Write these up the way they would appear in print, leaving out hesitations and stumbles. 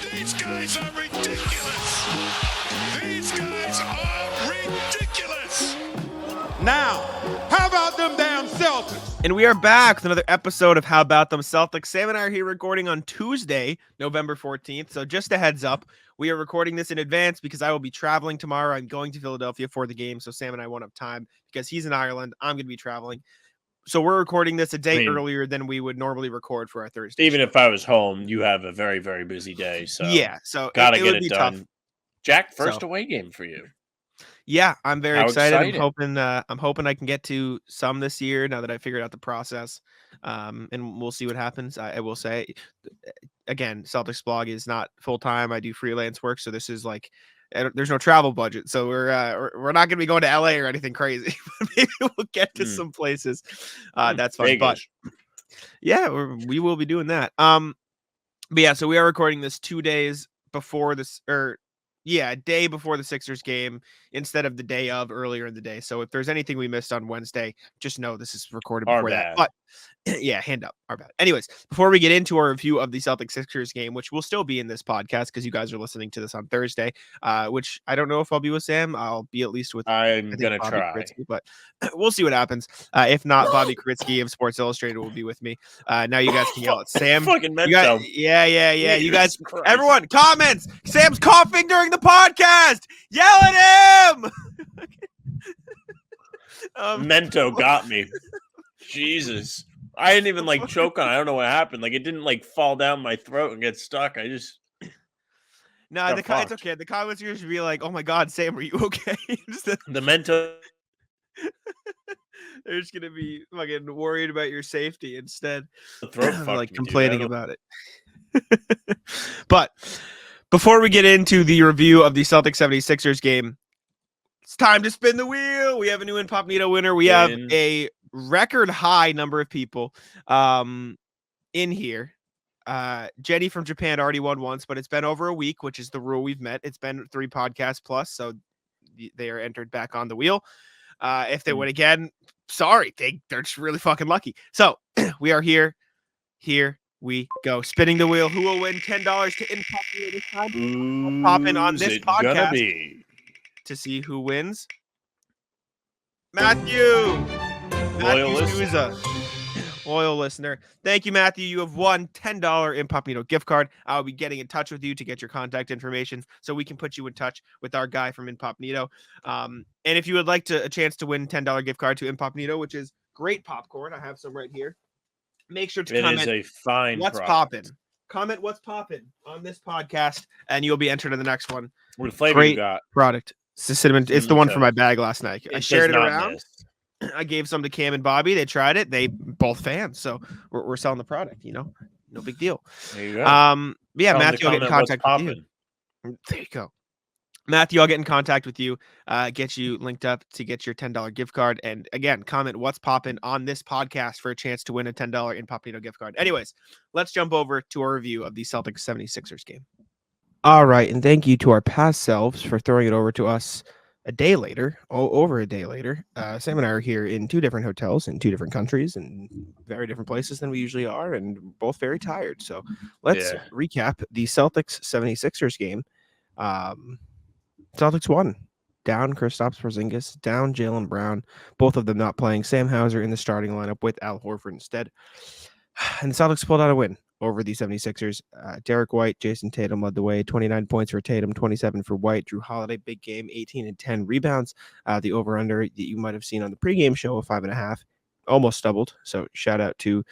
These guys are ridiculous. These guys are ridiculous. Now, how about them damn Celtics? And we are back with another episode of How About Them Celtics. Sam and I are here recording on Tuesday, November 14th. So just a heads up, we are recording this in advance because I will be traveling tomorrow. I'm going to Philadelphia for the game. So Sam and I won't have time because he's in Ireland. I'm going to be traveling. So we're recording this a day earlier than we would normally record for our Thursday. Even if I was home, you have a very, very busy day. So yeah, so gotta it get would be done. tough. Jack, first away game for you. Yeah, I'm very excited. Excited. I'm hoping I can get to some this year now that I figured out the process. And we'll see what happens. I will say, again, Celtics blog is not full time. I do freelance work, so this is like there's no travel budget, so we're not going to be going to LA or anything crazy. But maybe we'll get to some places. That's fun. Vegas. But yeah, we will be doing that. But yeah, so we are recording this 2 days before this, a day before the Sixers game instead of the day of earlier in the day. So if there's anything we missed on Wednesday, just know this is recorded before that. But yeah, hand up, our bad. Anyways, before we get into our review of the Celtics Sixers game, which will still be in this podcast because you guys are listening to this on Thursday, which I don't know if I'll be with Sam. I'll be at least with I'm gonna Bobby try, Kritsky, but we'll see what happens. If not, Bobby Kritsky of Sports Illustrated will be with me. Now you guys can yell at Sam. Fucking yeah. You guys, everyone, comments. Sam's coughing during the podcast. Yell at him. Mento got me. Jesus. I didn't even choke on it. I don't know what happened. It didn't fall down my throat and get stuck. I just no, it's okay. The comments usually be like, "Oh my God, Sam, are you okay?" the Mento. They're just gonna be fucking worried about your safety instead, of complaining about it. But before we get into the review of the Celtics 76ers game, it's time to spin the wheel. We have a new Incognito winner. We have a record high number of people in here. Jenny from Japan already won once, but it's been over a week, which is the rule we've met. It's been 3 podcasts plus, so they are entered back on the wheel. If they win again, sorry, they're just really fucking lucky. So we are here. Here we go. Spinning the wheel. Who will win $10 to Incognito this time? Pop in on this podcast to see who wins. Matthew Loyal listener. Thank you, Matthew. You have won $10 Incognito gift card. I'll be getting in touch with you to get your contact information so we can put you in touch with our guy from Incognito. And if you would like a chance to win $10 gift card to Incognito, which is great popcorn, I have some right here. Make sure to comment. It is a fine what's poppin'. Comment what's poppin' on this podcast, and you'll be entered in the next one. What flavor great you got? Product. It's the cinnamon. It's the one from my bag last night. I shared it around. Miss. I gave some to Cam and Bobby. They tried it. They both fans. So we're selling the product, no big deal. There you go. Yeah, Matthew, I'll get in contact with you. There you go. Matthew, I'll get in contact with you, get you linked up to get your $10 gift card. And again, comment what's poppin' on this podcast for a chance to win a $10 Incognito gift card. Anyways, let's jump over to our review of the Celtics 76ers game. All right. And thank you to our past selves for throwing it over to us over a day later. Sam and I are here in 2 different hotels in 2 different countries and very different places than we usually are, and both very tired. So let's recap the Celtics 76ers game. Celtics won. Down Kristaps Porzingis, down Jaylen Brown, both of them not playing. Sam Hauser in the starting lineup with Al Horford instead. And the Celtics pulled out a win over the 76ers. Derrick White, Jason Tatum led the way. 29 points for Tatum, 27 for White. Jrue Holiday, big game, 18 and 10 rebounds. The over-under that you might have seen on the pregame show of 5.5 almost doubled. So shout out to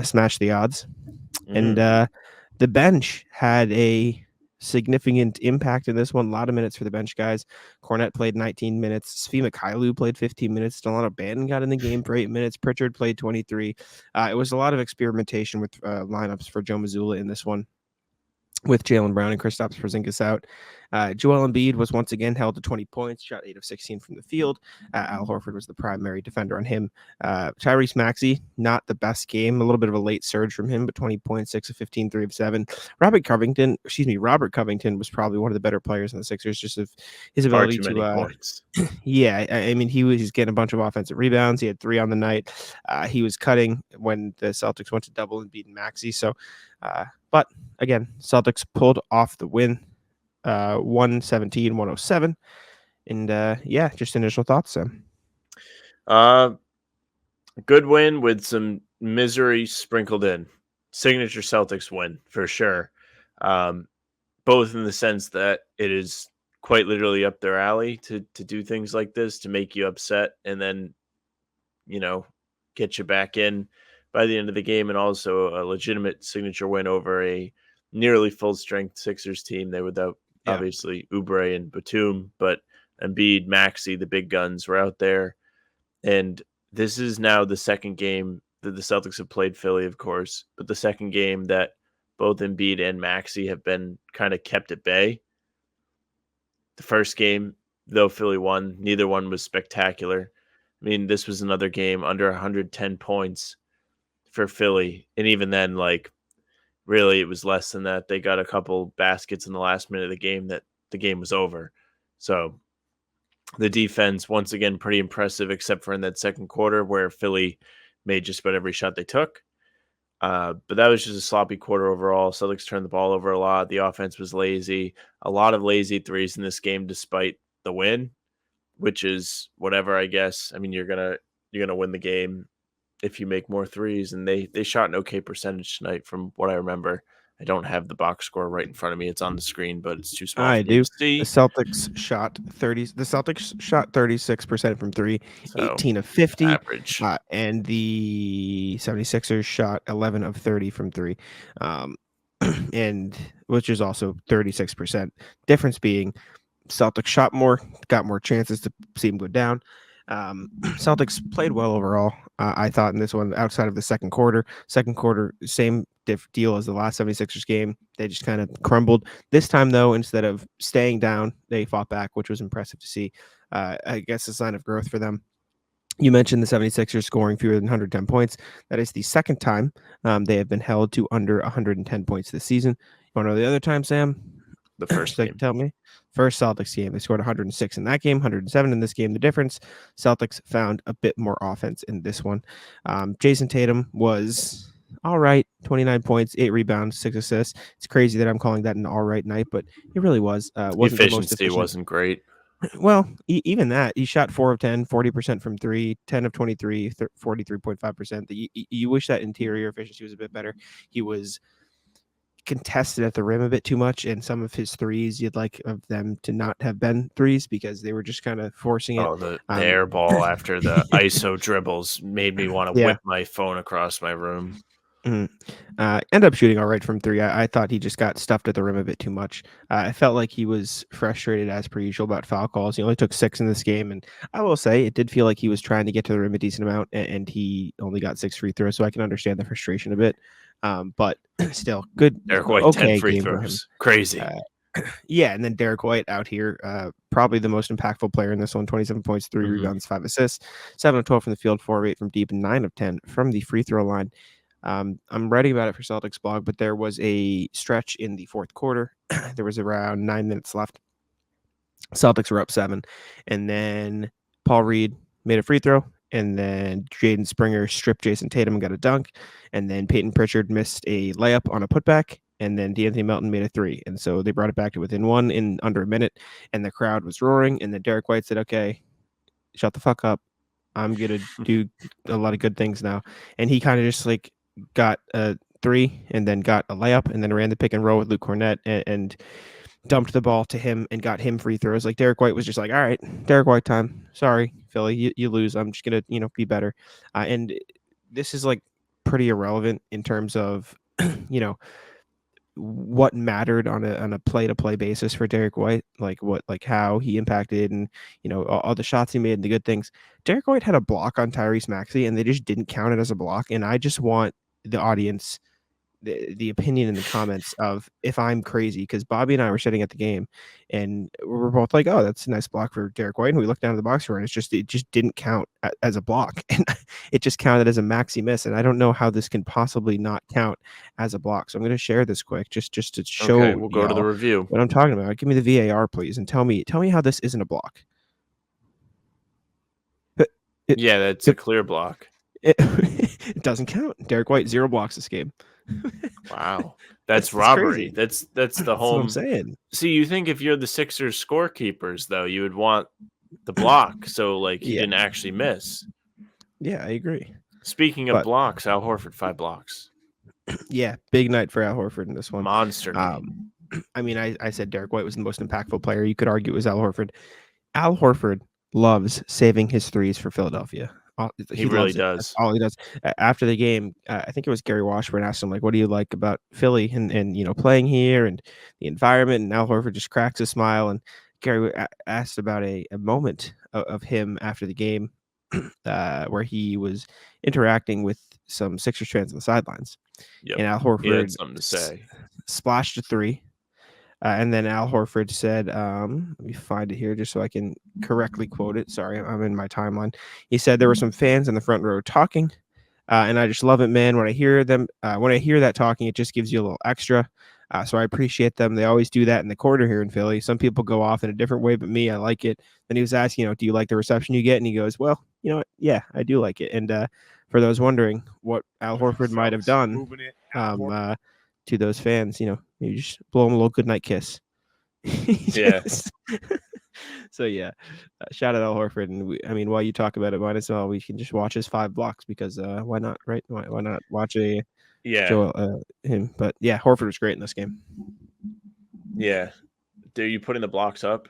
Smash the Odds. And the bench had a significant impact in this one. A lot of minutes for the bench guys. Cornette played 19 minutes. Svi Mykhailiuk played 15 minutes. Delano Banton got in the game for 8 minutes. Pritchard played 23. It was a lot of experimentation with lineups for Joe Mazzulla in this one, with Jaylen Brown and Kristaps Porzingis out. Joel Embiid was once again held to 20 points, shot 8 of 16 from the field. Al Horford was the primary defender on him. Tyrese Maxey, not the best game, a little bit of a late surge from him, but 20 points, 6 of 15, 3 of 7. Robert Covington was probably one of the better players in the Sixers, just of his Far ability too many to points. yeah, I mean, he was getting a bunch of offensive rebounds. He had 3 on the night. He was cutting when the Celtics went to double and beat Maxey. So, but again, Celtics pulled off the win, 117-107. And yeah, just initial thoughts, Sam. Good win with some misery sprinkled in. Signature Celtics win for sure. Both in the sense that it is quite literally up their alley to do things like this, to make you upset and then, get you back in by the end of the game, and also a legitimate signature win over a nearly full strength Sixers team. They without obviously Oubre and Batum, but Embiid, Maxey, the big guns were out there. And this is now the second game that the Celtics have played Philly, of course, but the second game that both Embiid and Maxey have been kind of kept at bay. The first game, though Philly won, neither one was spectacular. I mean, this was another game under 110 points for Philly. And even then, really, it was less than that. They got a couple baskets in the last minute of the game that the game was over. So the defense, once again, pretty impressive, except for in that second quarter where Philly made just about every shot they took. But that was just a sloppy quarter overall. Celtics turned the ball over a lot. The offense was lazy. A lot of lazy threes in this game, despite the win, which is whatever, I guess. I mean, you're gonna win the game if you make more threes, and they shot an okay percentage tonight, from what I remember. I don't have the box score right in front of me. It's on the screen, but it's too small. I for me do. to see. The Celtics shot 36% from 3, So, 18 of 50. Average. And the 76ers shot 11 of 30 from 3. And which is also 36%. Difference being Celtics shot more, got more chances to see them go down. Celtics played well overall. I thought in this one, outside of the second quarter, same deal as the last 76ers game. They just kind of crumbled. This time, though, instead of staying down, they fought back, which was impressive to see. I guess a sign of growth for them. You mentioned the 76ers scoring fewer than 110 points. That is the second time they have been held to under 110 points this season. You want to know the other time, Sam? The first game. Tell me. First Celtics game. They scored 106 in that game, 107 in this game. The difference, Celtics found a bit more offense in this one. Jason Tatum was all right, 29 points, 8 rebounds, 6 assists. It's crazy that I'm calling that an all right night, but he really was. Wasn't the most efficient. Wasn't great. Well, even that, he shot 4 of 10, 40% from 3, 10 of 23, 43.5%. You wish that interior efficiency was a bit better. He was contested at the rim a bit too much, and some of his threes you'd like of them to not have been threes because they were just kind of forcing it. The air ball after the ISO dribbles made me want to whip my phone across my room. End up shooting all right from 3. I thought he just got stuffed at the rim a bit too much. I felt like he was frustrated as per usual about foul calls. He only took 6 in this game, and I will say it did feel like he was trying to get to the rim a decent amount, and he only got 6 free throws, so I can understand the frustration a bit. But still, good. Derrick White, okay 10 free throws. Crazy. Yeah, and then Derrick White out here, probably the most impactful player in this one. 27 points, 3 rebounds, 5 assists, 7 of 12 from the field, 4 of 8 from deep, and 9 of 10 from the free throw line. I'm writing about it for Celtics blog, but there was a stretch in the fourth quarter. There was around 9 minutes left. Celtics were up 7, and then Paul Reed made a free throw, and then Jaden Springer stripped Jason Tatum and got a dunk, and then Peyton Pritchard missed a layup on a putback, and then DeAnthony Melton made a 3, and so they brought it back to within 1 in under a minute, and the crowd was roaring, and then Derrick White said, "Okay, shut the fuck up. I'm gonna do a lot of good things now," and he kind of just got a 3 and then got a layup and then ran the pick and roll with Luke Cornett and dumped the ball to him and got him free throws. Derrick White was just all right, Derrick White time. Sorry, Philly, you lose. I'm just going to, be better. And this is pretty irrelevant in terms of, what mattered on a play-to-play basis for Derrick White, how he impacted and, all the shots he made and the good things. Derrick White had a block on Tyrese Maxey and they just didn't count it as a block. And I just want the audience, the opinion in the comments of if I'm crazy, because Bobby and I were sitting at the game and we're both like, oh, that's a nice block for Derrick White. And we looked down at the box score and it just didn't count as a block. And it just counted as a maxi miss. And I don't know how this can possibly not count as a block. So I'm going to share this quick just to show Okay, we'll go to the y'all review. what I'm talking about. Give me the VAR, please, and tell me how this isn't a block. Yeah, that's a clear block. It doesn't count. Derrick White 0 blocks this game. Wow, that's That's robbery. crazy. That's the That's what home. I'm saying. See, you think if you're the Sixers scorekeepers, though, you would want the block, so like he Yeah. didn't actually miss. Yeah, I agree. Speaking of But- blocks, Al Horford 5 blocks, Yeah, big night for Al Horford in this one. monster game. I mean, I said Derrick White was the most impactful player. You could argue it was Al Horford. Al Horford loves saving his threes for Philadelphia. He really loves it. does. That's all he does. After the game, I think it was Gary Washburn asked him, like, what do you like about Philly and playing here and the environment? And Al Horford just cracks a smile. And Gary asked about a moment of him after the game where he was interacting with some Sixers fans on the sidelines. Yep. And Al He had Horford something to say. splashed a 3. And then Al Horford said, let me find it here just so I can correctly quote it. Sorry, I'm in my timeline. He said there were some fans in the front row talking, and I just love it, man. When I hear them, when I hear that talking, it just gives you a little extra. So I appreciate them. They always do that in the corner here in Philly. Some people go off in a different way, but me, I like it. Then he was asking, do you like the reception you get? And he goes, well, you know what? Yeah, I do like it. And for those wondering what Al Horford might have done, to those fans, you just blow them a little goodnight kiss. Yeah. So yeah, shout out Al Horford, and while you talk about it, might as well we can just watch his 5 blocks because why not, right? Why not watch him? But yeah, Horford was great in this game. Yeah. Are you putting the blocks up?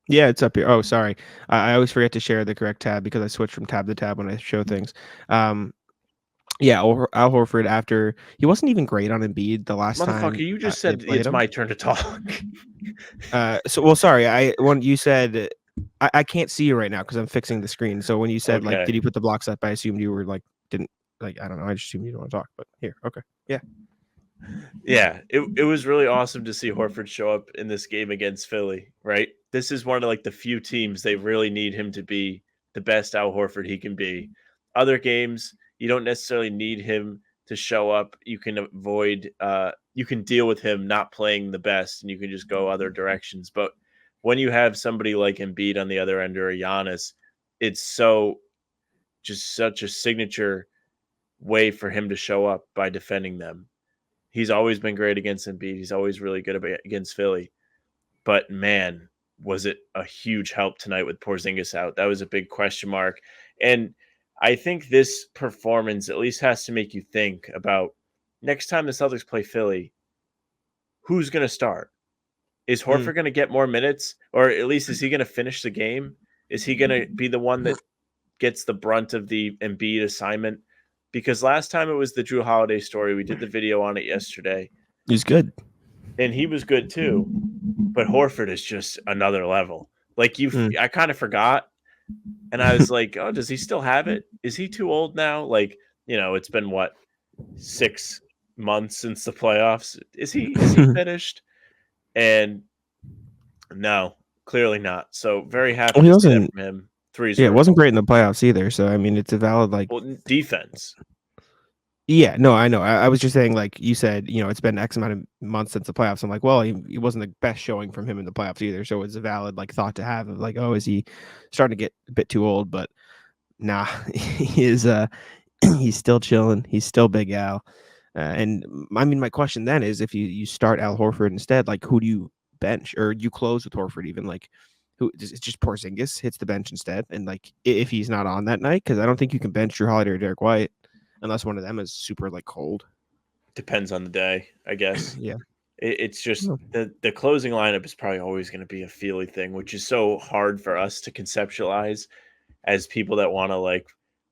Yeah, it's up here. Oh, sorry, I always forget to share the correct tab because I switch from tab to tab when I show things. Yeah, Al Horford, after he wasn't even great on Embiid the last time. Motherfucker, you just said they played it's him. my turn to talk. Sorry, when you said I can't see you right now because I'm fixing the screen. So when you said Okay. did you put the blocks up? I assumed you were didn't I don't know. I just assumed you don't want to talk. But here, okay, yeah. Yeah, it was really awesome to see Horford show up in this game against Philly, right? This is one of the few teams they really need him to be the best Al Horford he can be. Other games, you don't necessarily need him to show up. You can avoid, you can deal with him not playing the best and you can just go other directions. But when you have somebody like Embiid on the other end or a Giannis, it's just such a signature way for him to show up by defending them. He's always been great against Embiid. He's always really good against Philly. But man, was it a huge help tonight with Porzingis out. That was a big question mark. And I think this performance at least has to make you think about next time the Celtics play Philly, who's going to start? Is Horford going to get more minutes? Or at least is he going to finish the game? Is he going to be the one that gets the brunt of the Embiid assignment? Because last time it was the Jrue Holiday story. We did the video on it yesterday. He's good. And he was good too. But Horford is just another level. I kind of forgot. And I was like, oh, does he still have it? Is he too old now? It's been 6 months since the playoffs. Is he finished? And no, clearly not. So very happy to see that from him. Threes. Yeah, it wasn't great in the playoffs either. So I mean, it's a valid defense. Yeah, no, I know. I was just saying, you said, it's been X amount of months since the playoffs. I'm like, well, he wasn't the best showing from him in the playoffs either. So it's a valid thought to have of is he starting to get a bit too old? But nah, he is. He's still chilling. He's still Big Al. And I mean, my question then is, if you start Al Horford instead, who do you bench or you close with Horford? Even who? It's just Porzingis hits the bench instead, and if he's not on that night, because I don't think you can bench Jrue Holiday or Derrick White. Unless one of them is super cold. Depends on the day, I guess. Yeah. It's just the closing lineup is probably always going to be a Feely thing, which is so hard for us to conceptualize as people that want to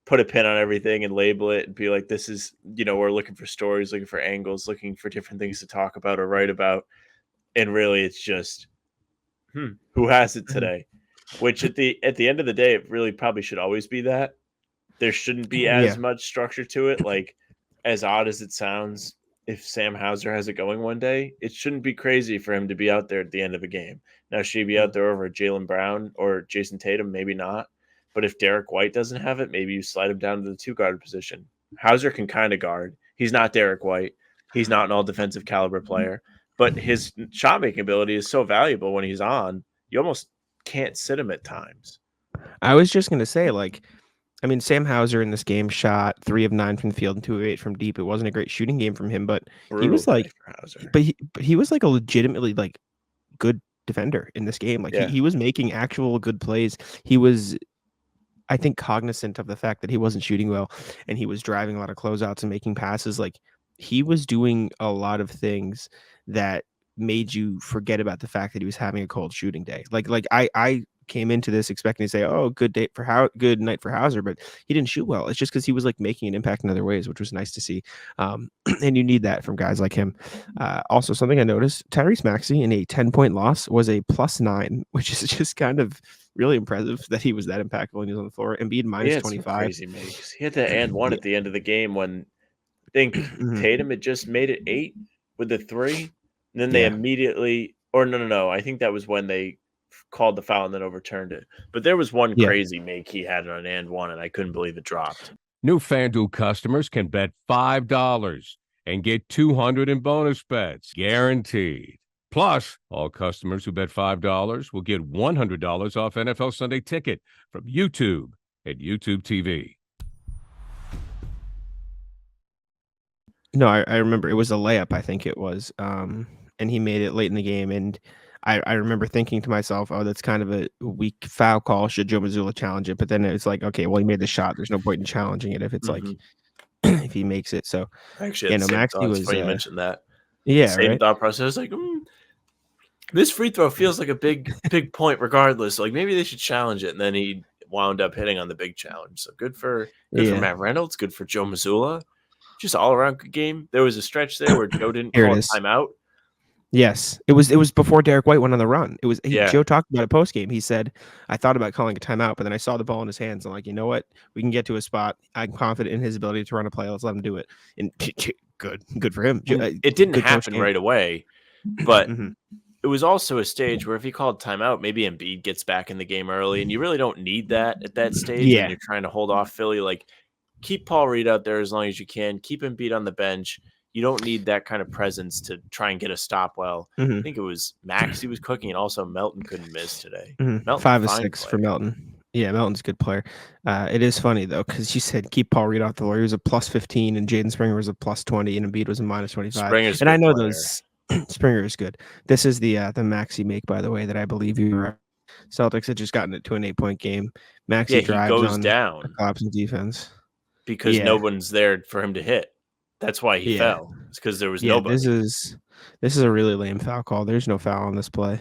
put a pin on everything and label it and be like, this is, we're looking for stories, looking for angles, looking for different things to talk about or write about. And really it's just, who has it today? Which at the end of the day, it really probably should always be that. There shouldn't be as much structure to it. As odd as it sounds, if Sam Hauser has it going one day, it shouldn't be crazy for him to be out there at the end of a game. Now, should he be out there over Jaylen Brown or Jason Tatum? Maybe not. But if Derrick White doesn't have it, maybe you slide him down to the 2 guard position. Hauser can kind of guard. He's not Derrick White. He's not an all defensive caliber player, but his shot making ability is so valuable when he's on. You almost can't sit him at times. I was just gonna say, Sam Hauser in this game shot 3 of 9 from the field and 2 of 8 from deep. It wasn't a great shooting game from him, but he was Brutal like, day for Hauser. but he was like a legitimately like good defender in this game. Like Yeah. he was making actual good plays. He was, I think, cognizant of the fact that he wasn't shooting well, and he was driving a lot of closeouts and making passes. Like he was doing a lot of things that made you forget about the fact that he was having a cold shooting day. Like I came into this expecting to say, "Oh, good night for Hauser," but he didn't shoot well. It's just because he was like making an impact in other ways, which was nice to see. And you need that from guys like him. Also, something I noticed: Tyrese Maxey in a 10-point loss was a +9, which is just kind of really impressive that he was that impactful when he was on the floor. Embiid He had some -25. crazy makes. He had the and one Yeah. at the end of the game when I think Mhm. Tatum had just made it 8 with the 3. And then they Yeah. immediately, or no. I think that was when they called the foul and then overturned it. But there was one Yeah. crazy make he had on an and one, and I couldn't believe it dropped. New FanDuel customers can bet $5 and get $200 in bonus bets, guaranteed. Plus, all customers who bet $5 will get $100 off NFL Sunday Ticket from YouTube at YouTube TV. No, I remember it was a layup, I think it was. And he made it late in the game. And I remember thinking to myself, oh, that's kind of a weak foul call. Should Joe Mazzulla challenge it? But then it's like, okay, well, he made the shot. There's no point in challenging it if it's like Mhm. if he makes it. So I actually had the same Maxey thoughts was when you mentioned that. yeah, Same right. thought process. Like, this free throw feels like a big point regardless. Like maybe they should challenge it. And then he wound up hitting on the big challenge. So good for Yeah. Matt Reynolds, good for Joe Mazzulla. Just all around good game. There was a stretch there where Joe didn't Here it call a is. timeout. Yes, it was before Derrick White went on the run. It was Yeah. Joe talked about it post game. He said, "I thought about calling a timeout, but then I saw the ball in his hands. I'm like, you know what? We can get to a spot. I'm confident in his ability to run a play. Let's let him do it." And good for him. And it didn't Good coach happen game. right away, but Mhm. it was also a stage where if he called timeout, maybe Embiid gets back in the game early, and you really don't need that at that stage when Yeah. you're trying to hold off Philly. Like, keep Paul Reed out there as long as you can. Keep Embiid on the bench. You don't need that kind of presence to try and get a stop. Well, I Mhm. think it was Max he was cooking, and also Melton couldn't miss today. Mhm. Melton's 5 a of fine 6 for player. Melton. Yeah, Melton's a good player. It is funny though, because you said keep Paul Reed off the floor. He was a +15, and Jaden Springer was a +20, and Embiid was a -25. Springer's a And I good know player. those Springer is good. This is the Maxey make, by the way, that I believe you were. Celtics had just gotten it to an 8-point game. Maxey Yeah, he drives goes on a down collapsing defense. because Yeah, no one's there for him to hit. That's why he yeah, fell. It's because there was yeah. This nobody. is a really lame foul call. There's no foul on this play,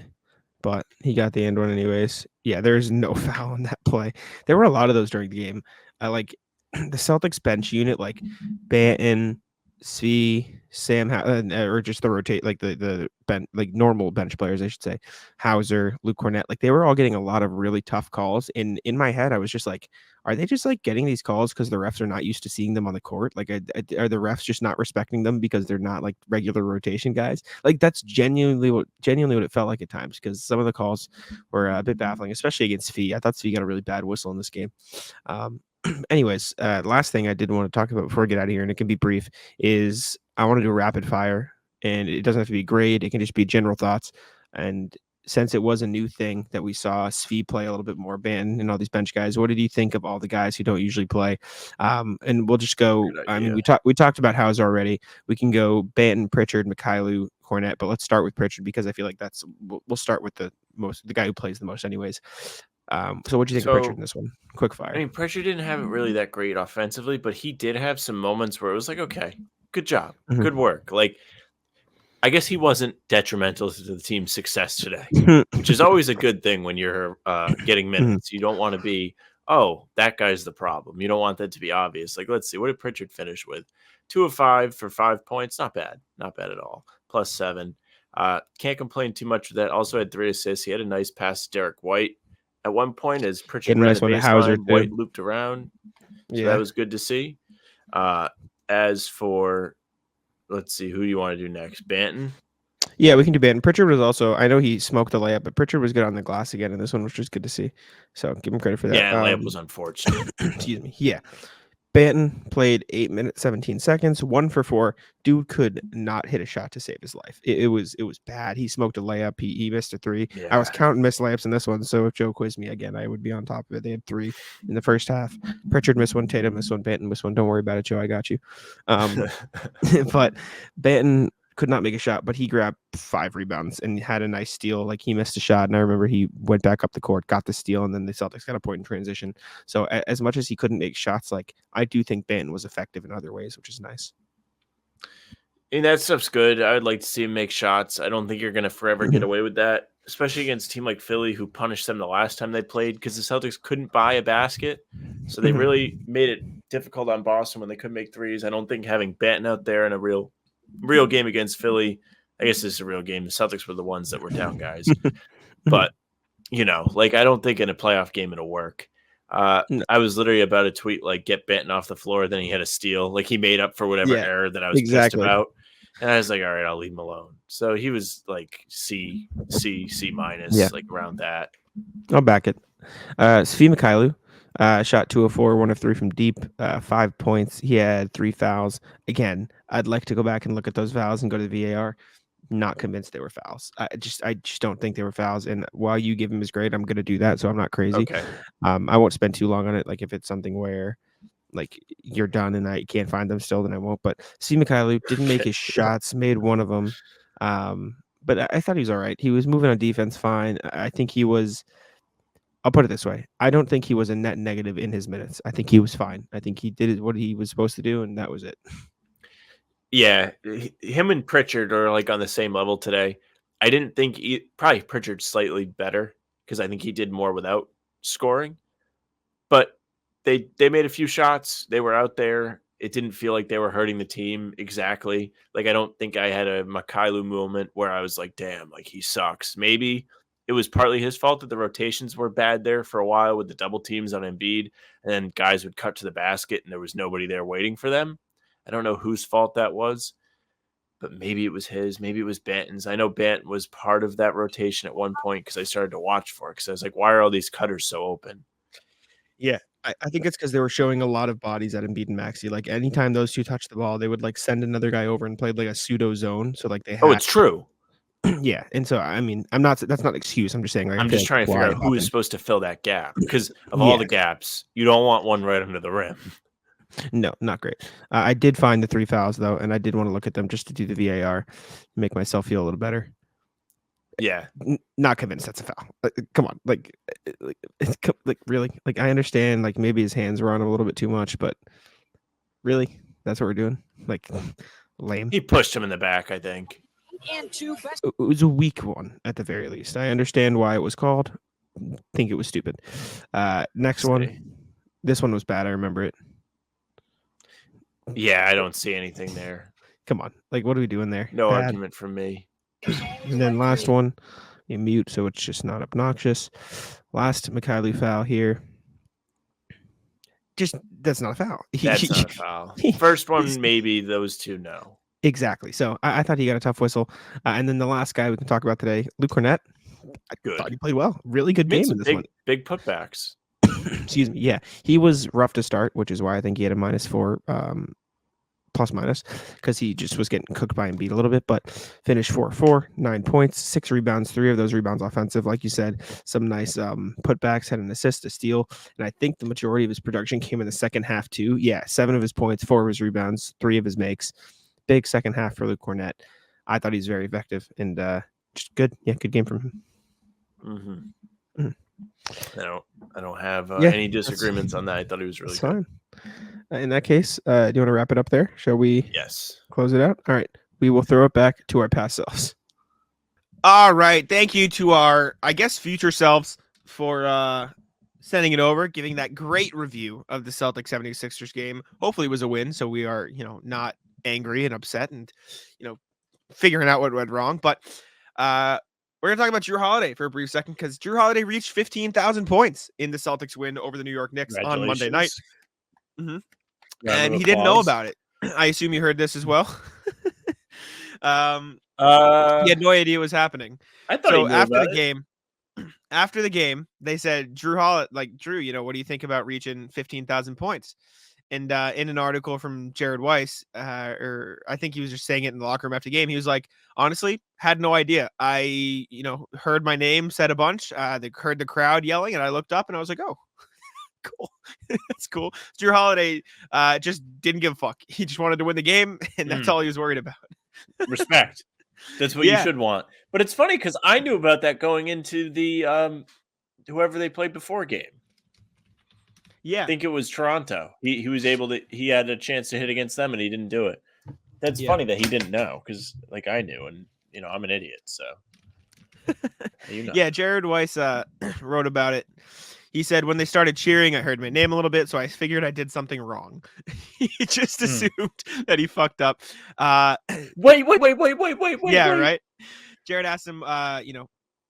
but he got the end one anyways. Yeah, there's no foul on that play. There were a lot of those during the game. I like the Celtics bench unit, like Banton, Svi, Sam, or just the rotate, like the bench, like normal bench players, I should say, Hauser, Luke Cornett, like they were all getting a lot of really tough calls. And in my head, I was just like, are they just like getting these calls because the refs are not used to seeing them on the court? Like, are the refs just not respecting them because they're not like regular rotation guys? Like that's genuinely what it felt like at times, because some of the calls were a bit baffling, especially against Svi. I thought Svi got a really bad whistle in this game. Anyways, last thing I did want to talk about before we get out of here, and it can be brief, is I want to do a rapid fire, and it doesn't have to be grade. It can just be general thoughts. And since it was a new thing that we saw Svi play a little bit more, Banton and all these bench guys, what did you think of all the guys who don't usually play? And we'll just go. Good I mean, idea. we talked about Hauser already. We can go Banton, Pritchard, Mikhailu, Cornette, but let's start with Pritchard because I feel like we'll start with the guy who plays the most, anyways. So what do you think of Pritchard So in this one? Quick fire. I mean, Pressure didn't have it really that great offensively, but he did have some moments where it was like, okay, good job, Mhm. good work. Like, I guess he wasn't detrimental to the team's success today, which is always a good thing when you're getting minutes. You don't want to be, oh, that guy's the problem. You don't want that to be obvious. Like, let's see, what did Pritchard finish with? 2 of 5 for 5 points. Not bad. Not bad at all. +7. Can't complain too much with that. Also had 3 assists. He had a nice pass to Derrick White at one point as Pritchard Get a ran nice the one to Hauser baseline. White too. looped around. So Yeah. that was good to see. As for let's see. Who do you want to do next? Banton? Yeah, we can do Banton. Pritchard was also, I know he smoked the layup, but Pritchard was good on the glass again in this one, which was good to see. So give him credit for that. Yeah, layup was unfortunate. Excuse me. Yeah. Banton played 8 minutes, 17 seconds, 1 for 4. Dude could not hit a shot to save his life. It was bad. He smoked a layup. He missed a 3. Yeah. I was counting missed layups in this one, so if Joe quizzed me again, I would be on top of it. They had 3 in the first half. Pritchard missed 1, Tatum missed 1, Banton missed 1. Don't worry about it, Joe. I got you. But Banton could not make a shot, but he grabbed 5 rebounds and had a nice steal. Like, he missed a shot, and I remember he went back up the court, got the steal, and then the Celtics got a point in transition. So as much as he couldn't make shots, like, I do think Banton was effective in other ways, which is nice. And that stuff's good. I would like to see him make shots. I don't think you're going to forever get away with that, especially against a team like Philly, who punished them the last time they played because the Celtics couldn't buy a basket. So they really made it difficult on Boston when they couldn't make threes. I don't think having Banton out there in a real game against Philly, I guess this is a real game. The Celtics were the ones that were down guys. But, like, I don't think in a playoff game it'll work. I was literally about to tweet, like, get Banton off the floor. Then he had a steal. Like, he made up for whatever error that I was pissed about. And I was like, all right, I'll leave him alone. So he was like C minus, like around that. I'll back it. Svi Mykhailiuk shot 2 of 4, 1 of 3 from deep, 5 points. He had 3 fouls. Again, I'd like to go back and look at those fouls and go to the VAR. Not convinced they were fouls. I just don't think they were fouls. And while you give him his grade, I'm going to do that. So I'm not crazy. Okay. I won't spend too long on it. Like, if it's something where, like, you're done and I can't find them still, then I won't. But Svi Mykhailiuk didn't make his shots, made one of them. But I thought he was all right. He was moving on defense fine. I think he was, I'll put it this way. I don't think he was a net negative in his minutes. I think he was fine. I think he did what he was supposed to do, and that was it. Yeah, him and Pritchard are like on the same level today. I didn't think probably Pritchard slightly better because I think he did more without scoring. But they made a few shots. They were out there. It didn't feel like they were hurting the team exactly. Like, I don't think I had a Mykhailiuk moment where I was like, damn, like, he sucks. Maybe it was partly his fault that the rotations were bad there for a while with the double teams on Embiid, and then guys would cut to the basket and there was nobody there waiting for them. I don't know whose fault that was, but maybe it was his, maybe it was Banton's. I know Banton was part of that rotation at one point because I started to watch for it because I was like, why are all these cutters so open? Yeah, I think it's because they were showing a lot of bodies at Embiid and Maxey. Like, anytime those two touched the ball, they would, like, send another guy over and played, like, a pseudo zone. So, like, they had... Oh, it's true. Yeah, and so, I mean, that's not an excuse. I'm just saying, like, I'm just trying to figure out who is supposed to fill that gap because of all the gaps, you don't want one right under the rim. No, not great. I did find the 3 fouls, though, and I did want to look at them just to do the VAR, make myself feel a little better. Yeah. Not convinced that's a foul. Come on. Like, really? Like, I understand, like, maybe his hands were on him a little bit too much, but really? That's what we're doing? Like, lame. He pushed him in the back, I think. It was a weak one, at the very least. I understand why it was called. Think it was stupid. Next one. This one was bad. I remember it. Yeah, I don't see anything there. Come on. Like, what are we doing there? No Bad. argument from me. And then last one, you mute so it's just not obnoxious. Last Mykhailiuk foul here. Just, that's not a foul. That's not a foul. First one, maybe. Those two, no. Exactly. So I thought he got a tough whistle. And then the last guy we can talk about today, Luke Cornett. I thought he played well. Really good game in this one. Big putbacks. Excuse me. Yeah, he was rough to start, which is why I think he had a -4 plus minus because he just was getting cooked by Embiid a little bit, but finished 4-4, 9 points, 6 rebounds, 3 of those rebounds offensive. Like you said, some nice putbacks, had an assist, a steal, and I think the majority of his production came in the second half too. Yeah, 7 of his points, 4 of his rebounds, 3 of his makes. Big second half for Luke Cornett. I thought he was very effective and just good. Yeah, good game from him. Mm-hmm. I don't have any disagreements on that. I thought he was really good. Fine. In that case, do you want to wrap it up there? Shall we? Yes. Close it out? All right. We will throw it back to our past selves. All right. Thank you to our, I guess, future selves for sending it over, giving that great review of the Celtics 76ers game. Hopefully it was a win, so we are, not angry and upset and, figuring out what went wrong. But we're going to talk about Jrue Holiday for a brief second because Jrue Holiday reached 15,000 points in the Celtics win over the New York Knicks on Monday night. Mm-hmm. And he didn't know about it. I assume you heard this as well. He had no idea what was happening. I thought he So knew about it. after the game, they said, Jrue, what do you think about reaching 15,000 points? And in an article from Jared Weiss, or I think he was just saying it in the locker room after the game, he was like, honestly, had no idea. I, heard my name said a bunch. They heard the crowd yelling, and I looked up and I was like, oh, cool. That's cool. Jrue Holiday just didn't give a fuck. He just wanted to win the game, and that's all he was worried about. Respect. That's what you should want. But it's funny because I knew about that going into the whoever they played before game. Yeah. I think it was Toronto. He was able to. He had a chance to hit against them, and he didn't do it. That's funny that he didn't know because, I knew, and I'm an idiot. So, Yeah, Jared Weiss wrote about it. He said, when they started cheering, I heard my name a little bit, so I figured I did something wrong. He just assumed that he fucked up. Wait. Yeah, right. Jared asked him,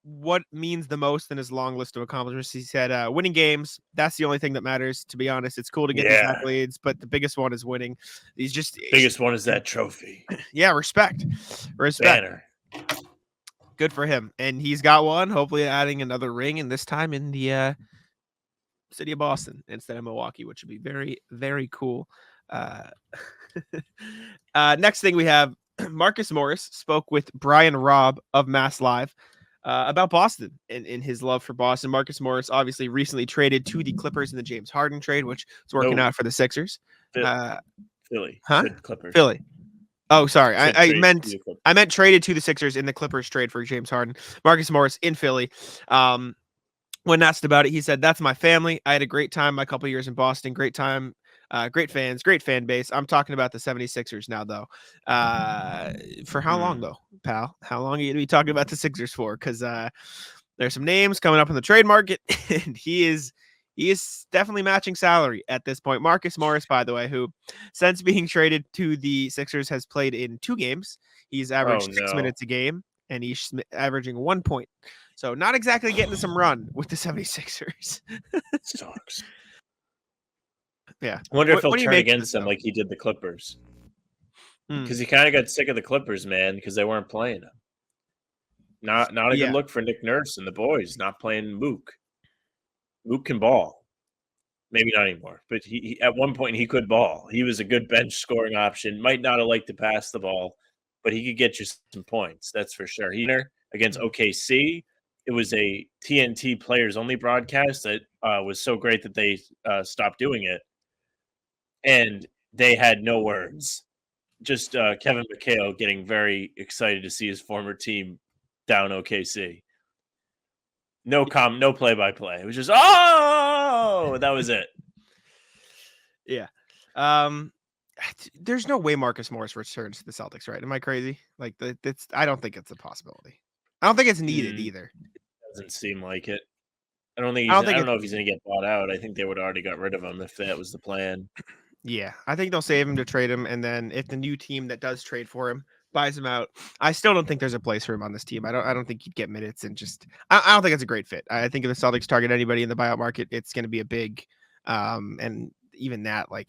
what means the most in his long list of accomplishments. He said, winning games. That's the only thing that matters. To be honest, it's cool to get these accolades, but the biggest one is winning. Biggest one is that trophy. Yeah, respect. Banner. Good for him, and he's got one. Hopefully, adding another ring, and this time in the city of Boston instead of Milwaukee, which would be very, very cool. Next thing we have, Marcus Morris spoke with Brian Robb of Mass Live about Boston and in his love for Boston. Marcus Morris obviously recently traded to the Clippers in the James Harden trade, which is working out for the Sixers. Philly. Huh? Clippers. Philly. Oh, sorry. I meant traded to the Sixers in the Clippers trade for James Harden. Marcus Morris in Philly. When asked about it, he said, that's my family. I had a great time my couple years in Boston. Great time. Great fans, great fan base. I'm talking about the 76ers now, though. For how long, though, pal? How long are you going to be talking about the Sixers for? Because there's some names coming up in the trade market, and he is definitely matching salary at this point. Marcus Morris, by the way, who since being traded to the Sixers has played in 2 games. He's averaged 6 minutes a game, and he's averaging 1 point. So not exactly getting some run with the 76ers. Sucks. Yeah. I wonder if he'll turn against them like he did the Clippers. Because he kind of got sick of the Clippers, man, because they weren't playing him. Not a good look for Nick Nurse and the boys not playing Mook. Mook can ball. Maybe not anymore, but he at one point he could ball. He was a good bench scoring option. Might not have liked to pass the ball, but he could get you some points. That's for sure. Against OKC, it was a TNT players only broadcast that was so great that they stopped doing it. And they had no words. Just Kevin McHale getting very excited to see his former team down OKC. No play-by-play. It was just, that was it. Yeah. There's no way Marcus Morris returns to the Celtics, right? Am I crazy? I don't think it's a possibility. I don't think it's needed either. Doesn't seem like it. I don't know if he's going to get bought out. I think they would have already got rid of him if that was the plan. Yeah, I think they'll save him to trade him, and then if the new team that does trade for him buys him out, I still don't think there's a place for him on this team. I don't think he'd get minutes, and I don't think it's a great fit. I think if the Celtics target anybody in the buyout market, it's going to be a big, and even that, I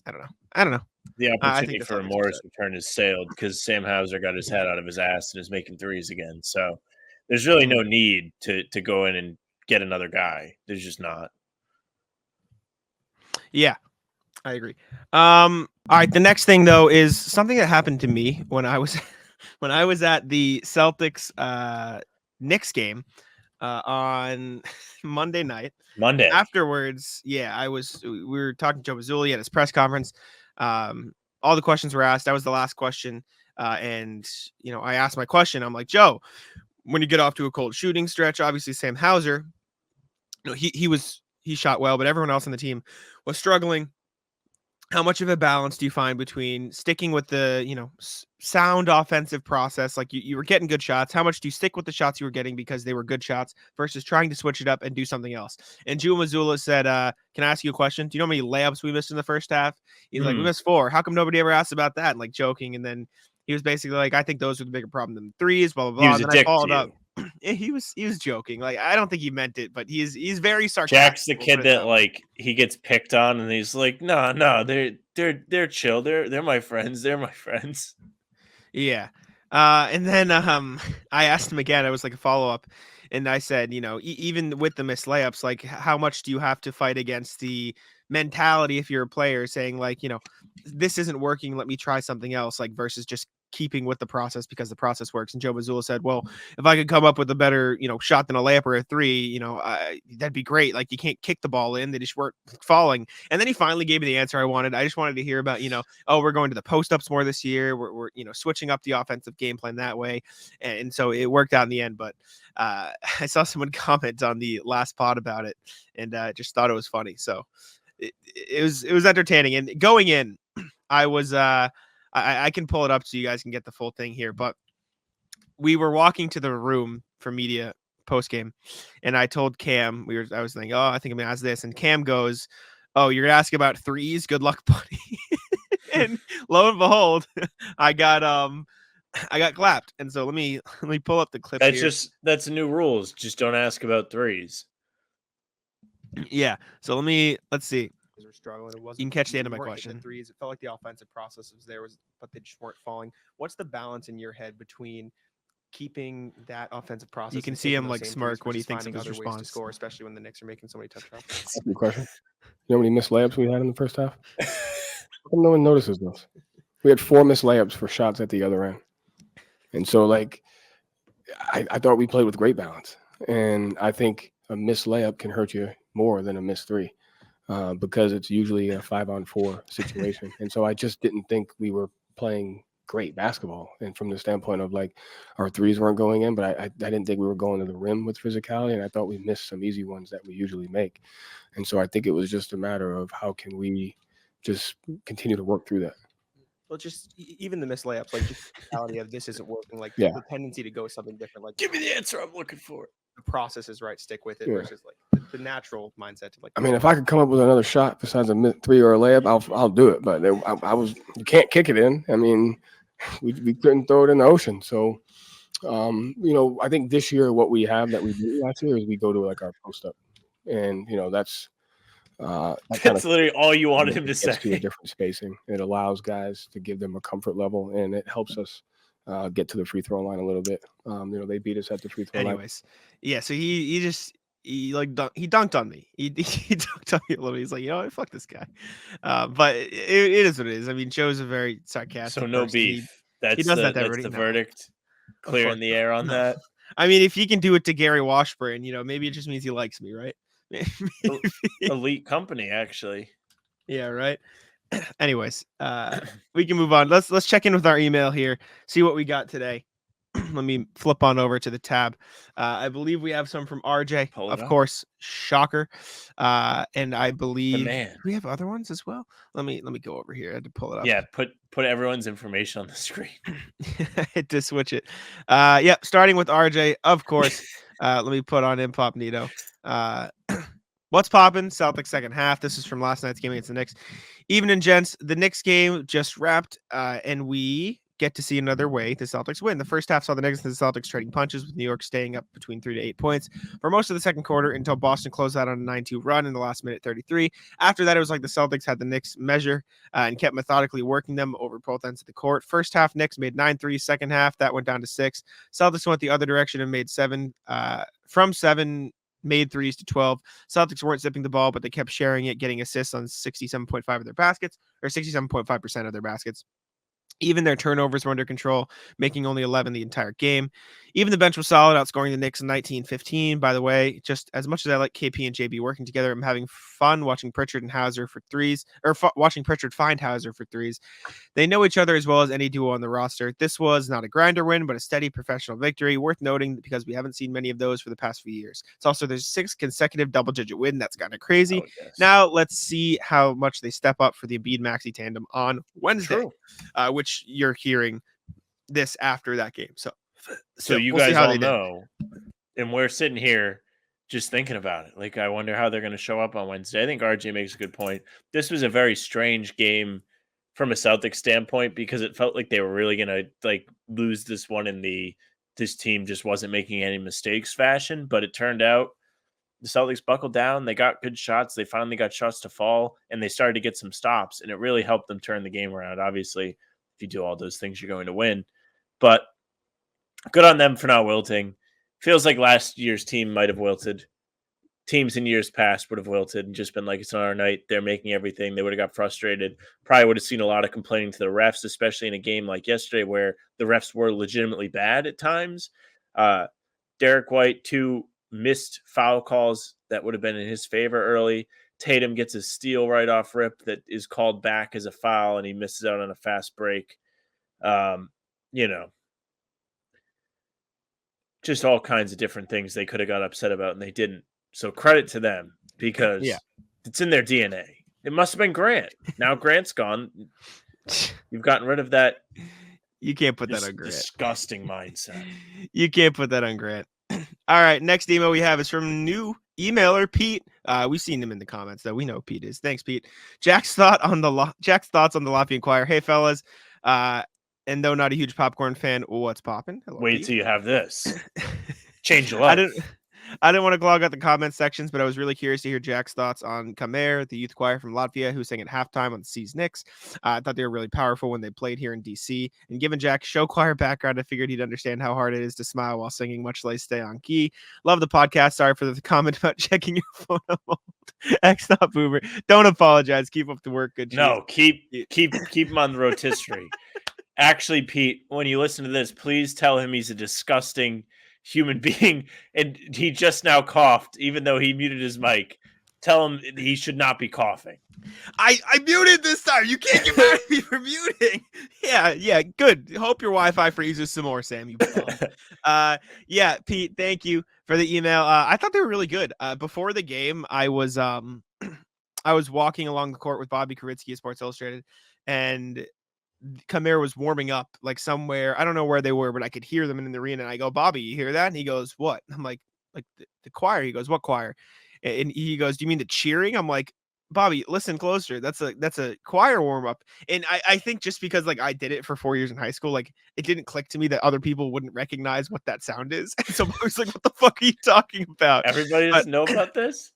don't know. The opportunity for a Morris return is sailed because Sam Hauser got his head out of his ass and is making threes again. So there's really no need to go in and get another guy. There's just not. Yeah. I agree. All right. The next thing though is something that happened to me when I was at the Celtics Knicks game on Monday night. Afterwards, we were talking to Joe Mazzulla at his press conference. All the questions were asked. That was the last question. And I asked my question. I'm like, Joe, when you get off to a cold shooting stretch, obviously Sam Hauser, he shot well, but everyone else on the team was struggling. How much of a balance do you find between sticking with the, sound offensive process? Like you were getting good shots. How much do you stick with the shots you were getting because they were good shots versus trying to switch it up and do something else? And Joe Mazzulla said, can I ask you a question? Do you know how many layups we missed in the first half? He's like, we missed 4. How come nobody ever asked about that? And joking. And then he was basically like, I think those were the bigger problem than threes, blah, blah, blah. He was and a dick to up. He was joking. I don't think he meant it, but he's very sarcastic. Jack's the kid that he gets picked on and he's like, no, they're chill. They're my friends. They're my friends. Yeah. And then I asked him again. I was like a follow-up, and I said, even with the missed layups, like how much do you have to fight against the mentality if you're a player saying like, this isn't working, let me try something else, like versus just keeping with the process because the process works. And Joe Mazzulla said, well, if I could come up with a better, shot than a layup or a three, that'd be great. Like you can't kick the ball in, they just weren't falling. And then he finally gave me the answer I wanted. I just wanted to hear about, oh, we're going to the post ups more this year. We're switching up the offensive game plan that way. And so it worked out in the end. But I saw someone comment on the last pod about it and just thought it was funny. So it was entertaining. And going in, I was I can pull it up so you guys can get the full thing here, but we were walking to the room for media post game, and I told Cam I was thinking, oh, I think I'm gonna ask this, and Cam goes, oh, you're gonna ask about threes? Good luck, buddy. And lo and behold, I got clapped. And so let me pull up the clip. That's new rules. Just don't ask about threes. Yeah. So let's see. We're struggling. You can catch the end of my question. Threes. It felt like the offensive process was there, but they just weren't falling. What's the balance in your head between keeping that offensive process? You can see him like smirk when he thinks of his response to score, especially when the Knicks are making so many tough shots. That's a good question. You know how many missed layups we had in the first half? No one notices those. We had 4 missed layups for shots at the other end. And so, like, I thought we played with great balance. And I think a missed layup can hurt you more than a missed three because it's usually a 5-on-4 situation. And so I just didn't think we were playing great basketball. And from the standpoint of, like, our threes weren't going in, but I didn't think we were going to the rim with physicality. And I thought we missed some easy ones that we usually make. And so I think it was just a matter of how can we just continue to work through that. Well, just even the missed layups, like just the reality of this isn't working, like the tendency to go something different. Like, give me the answer I'm looking for. The process is right, stick with it versus like the natural mindset to like. I mean, if I could come up with another shot besides a three or a layup, I'll do it. But you can't kick it in. I mean, we couldn't throw it in the ocean. So, I think this year what we have that we did last year is we go to like our post up, and that's. That's literally all you wanted him to say. To a different spacing. It allows guys to give them a comfort level, and it helps us get to the free throw line a little bit. They beat us at the free throw line. Yeah. So he dunked on me. He dunked on me a little bit. He's like, fuck this guy. But it is what it is. I mean, Joe's a very sarcastic. So no person. beef. He does that that's the verdict. Clear in the air on that. I mean, if he can do it to Gary Washburn, maybe it just means he likes me, right? Elite company, actually. Yeah, right. Anyways, we can move on. Let's check in with our email here, see what we got today. Let me flip on over to the tab. I believe we have some from RJ, of course, shocker. And I believe we have other ones as well. Let me go over here. I had to pull it up. Yeah, put everyone's information on the screen. I had to switch it. Starting with RJ, of course. Let me put on Incognito. What's poppin'? Celtics second half. This is from last night's game against the Knicks. Evening, gents. The Knicks game just wrapped, and we get to see another way the Celtics win. The first half saw the Knicks and the Celtics trading punches, with New York staying up between 3 to 8 points for most of the second quarter until Boston closed out on a 9-2 run in the last minute 33. After that, it was like the Celtics had the Knicks measure and kept methodically working them over both ends of the court. First half, Knicks made 9 threes. Second half, that went down to 6. Celtics went the other direction and made 7 from 7. Made threes to 12. Celtics weren't zipping the ball, but they kept sharing it, getting assists on 67.5 of their baskets, or 67.5% of their baskets. Even their turnovers were under control, making only 11 the entire game. Even the bench was solid, outscoring the Knicks in 19-15. By the way, just as much as I like KP and JB working together, I'm having fun watching Pritchard and Hauser for threes, or watching Pritchard find Hauser for threes. They know each other as well as any duo on the roster. This was not a grinder win, but a steady professional victory, worth noting because we haven't seen many of those for the past few years. It's also their 6th consecutive double-digit win. That's kind of crazy. Now let's see how much they step up for the Embiid-Maxey tandem on Wednesday, which you're hearing this after that game. So you guys all know, and we're sitting here just thinking about it. Like, I wonder how they're going to show up on Wednesday. I think RJ makes a good point. This was a very strange game from a Celtics standpoint because it felt like they were really going to like lose this one in this team just wasn't making any mistakes fashion. But it turned out the Celtics buckled down. They got good shots. They finally got shots to fall, and they started to get some stops, and it really helped them turn the game around. Obviously, if you do all those things, you're going to win. But Good on them for not wilting. Feels like last year's team might have wilted. Teams in years past would have wilted and just been like, it's not our night. They're making everything. They would have got frustrated. Probably would have seen a lot of complaining to the refs, especially in a game like yesterday where the refs were legitimately bad at times. Derrick White, 2 missed foul calls that would have been in his favor early. Tatum gets a steal right off rip that is called back as a foul, and he misses out on a fast break. Just all kinds of different things they could have got upset about, and they didn't. So credit to them because it's in their DNA. It must have been Grant. Now Grant's gone. You've gotten rid of that. You can't put that on Grant. Disgusting mindset. You can't put that on Grant. All right, next email we have is from new emailer Pete. We've seen him in the comments, though. We know who Pete is. Thanks, Pete. Jack's thoughts on the Lafayette Inquirer. Hey, fellas. And though not a huge popcorn fan, what's popping? Wait till you have this. Change your life. I didn't want to clog out the comment sections, but I was really curious to hear Jack's thoughts on Khmer, the youth choir from Latvia, who sang at halftime on the C's Knicks. I thought they were really powerful when they played here in DC. And given Jack's show choir background, I figured he'd understand how hard it is to smile while singing, much less stay on key. Love the podcast. Sorry for the comment about checking your phone. X-Not Boomer. Don't apologize. Keep up the work. Good. No, keep him on the rotisserie. Actually, Pete, when you listen to this, please tell him he's a disgusting human being, and he just now coughed, even though he muted his mic. Tell him he should not be coughing. I muted this time. You can't get mad at me for muting. Yeah, good. Hope your Wi-Fi freezes some more, Sam. You yeah, Pete, thank you for the email. I thought they were really good. Before the game, I was walking along the court with Bobby Karitzky of Sports Illustrated, and Khmer was warming up like somewhere. I don't know where they were, but I could hear them in the arena. And I go, Bobby, you hear that? And he goes, what? I'm like the choir. He goes, what choir? And he goes, do you mean the cheering? I'm like, Bobby, listen closer. That's a choir warm up. And I think just because like I did it for 4 years in high school, like it didn't click to me that other people wouldn't recognize what that sound is. And so I was like, what the fuck are you talking about? Everybody doesn't know about this?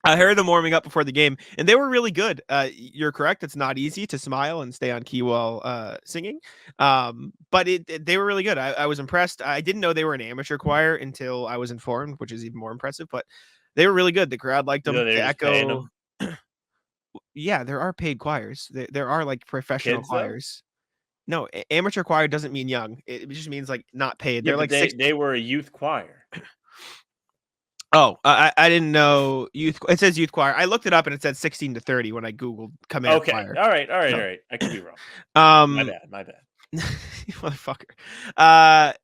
I heard them warming up before the game, and they were really good. You're correct; it's not easy to smile and stay on key while singing, but they were really good. I was impressed. I didn't know they were an amateur choir until I was informed, which is even more impressive. But they were really good. The crowd liked them. The echo. Yeah, there are paid choirs. There are like professional Kids, choirs. No, amateur choir doesn't mean young. It just means like not paid. Yeah, They're like they were a youth choir. Oh, I didn't know youth. It says youth choir. I looked it up and it said 16 to 30 when I Googled Khmer Okay. choir. All right. I could be wrong. My bad. Motherfucker.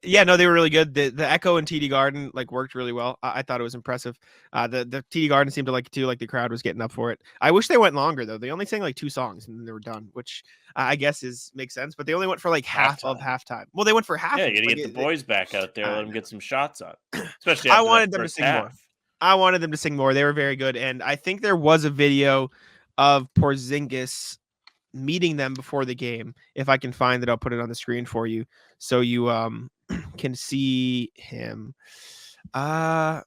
Yeah, no, they were really good. The echo in TD Garden like worked really well. I thought it was impressive. The TD Garden seemed to like it too. Like the crowd was getting up for it. I wish they went longer though. They only sang like 2 songs and then they were done, which I guess makes sense. But they only went for like half of halftime. Well, they went for half. Yeah, you gotta like, get the boys back out there. Let them get some shots up. Especially I after wanted that them to first sing half. more. I wanted them to sing more. They were very good. And I think there was a video of Porzingis meeting them before the game. If I can find it, I'll put it on the screen for you so you can see him. Let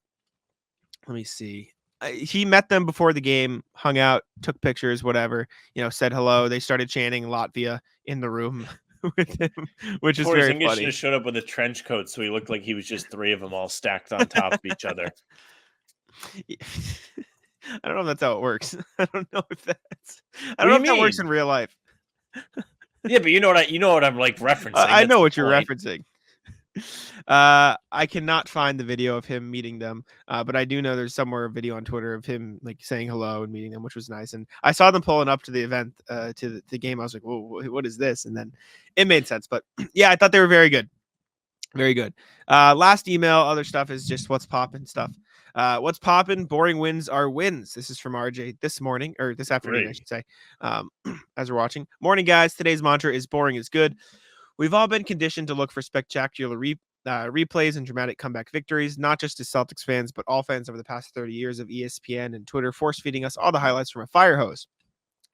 me see. He met them before the game, hung out, took pictures, whatever, said hello. They started chanting Latvia in the room with him, which is very funny. Should have showed up with a trench coat so he looked like he was just 3 of them all stacked on top of each other. I don't know if that's how it works. I don't know if that works in real life. Yeah, but you know what I'm like referencing. I know what you're referencing. I cannot find the video of him meeting them, but I do know there's somewhere a video on Twitter of him like saying hello and meeting them, which was nice. And I saw them pulling up to the event, to the game. I was like, whoa, what is this? And then it made sense. But yeah, I thought they were very good. Very good. Last email, other stuff is just what's poppin' stuff. What's poppin'? Boring wins are wins. This is from RJ this morning, or this afternoon, I should say, as we're watching. Morning, guys. Today's mantra is boring is good. We've all been conditioned to look for spectacular replays and dramatic comeback victories, not just as Celtics fans, but all fans over the past 30 years of ESPN and Twitter force-feeding us all the highlights from a fire hose.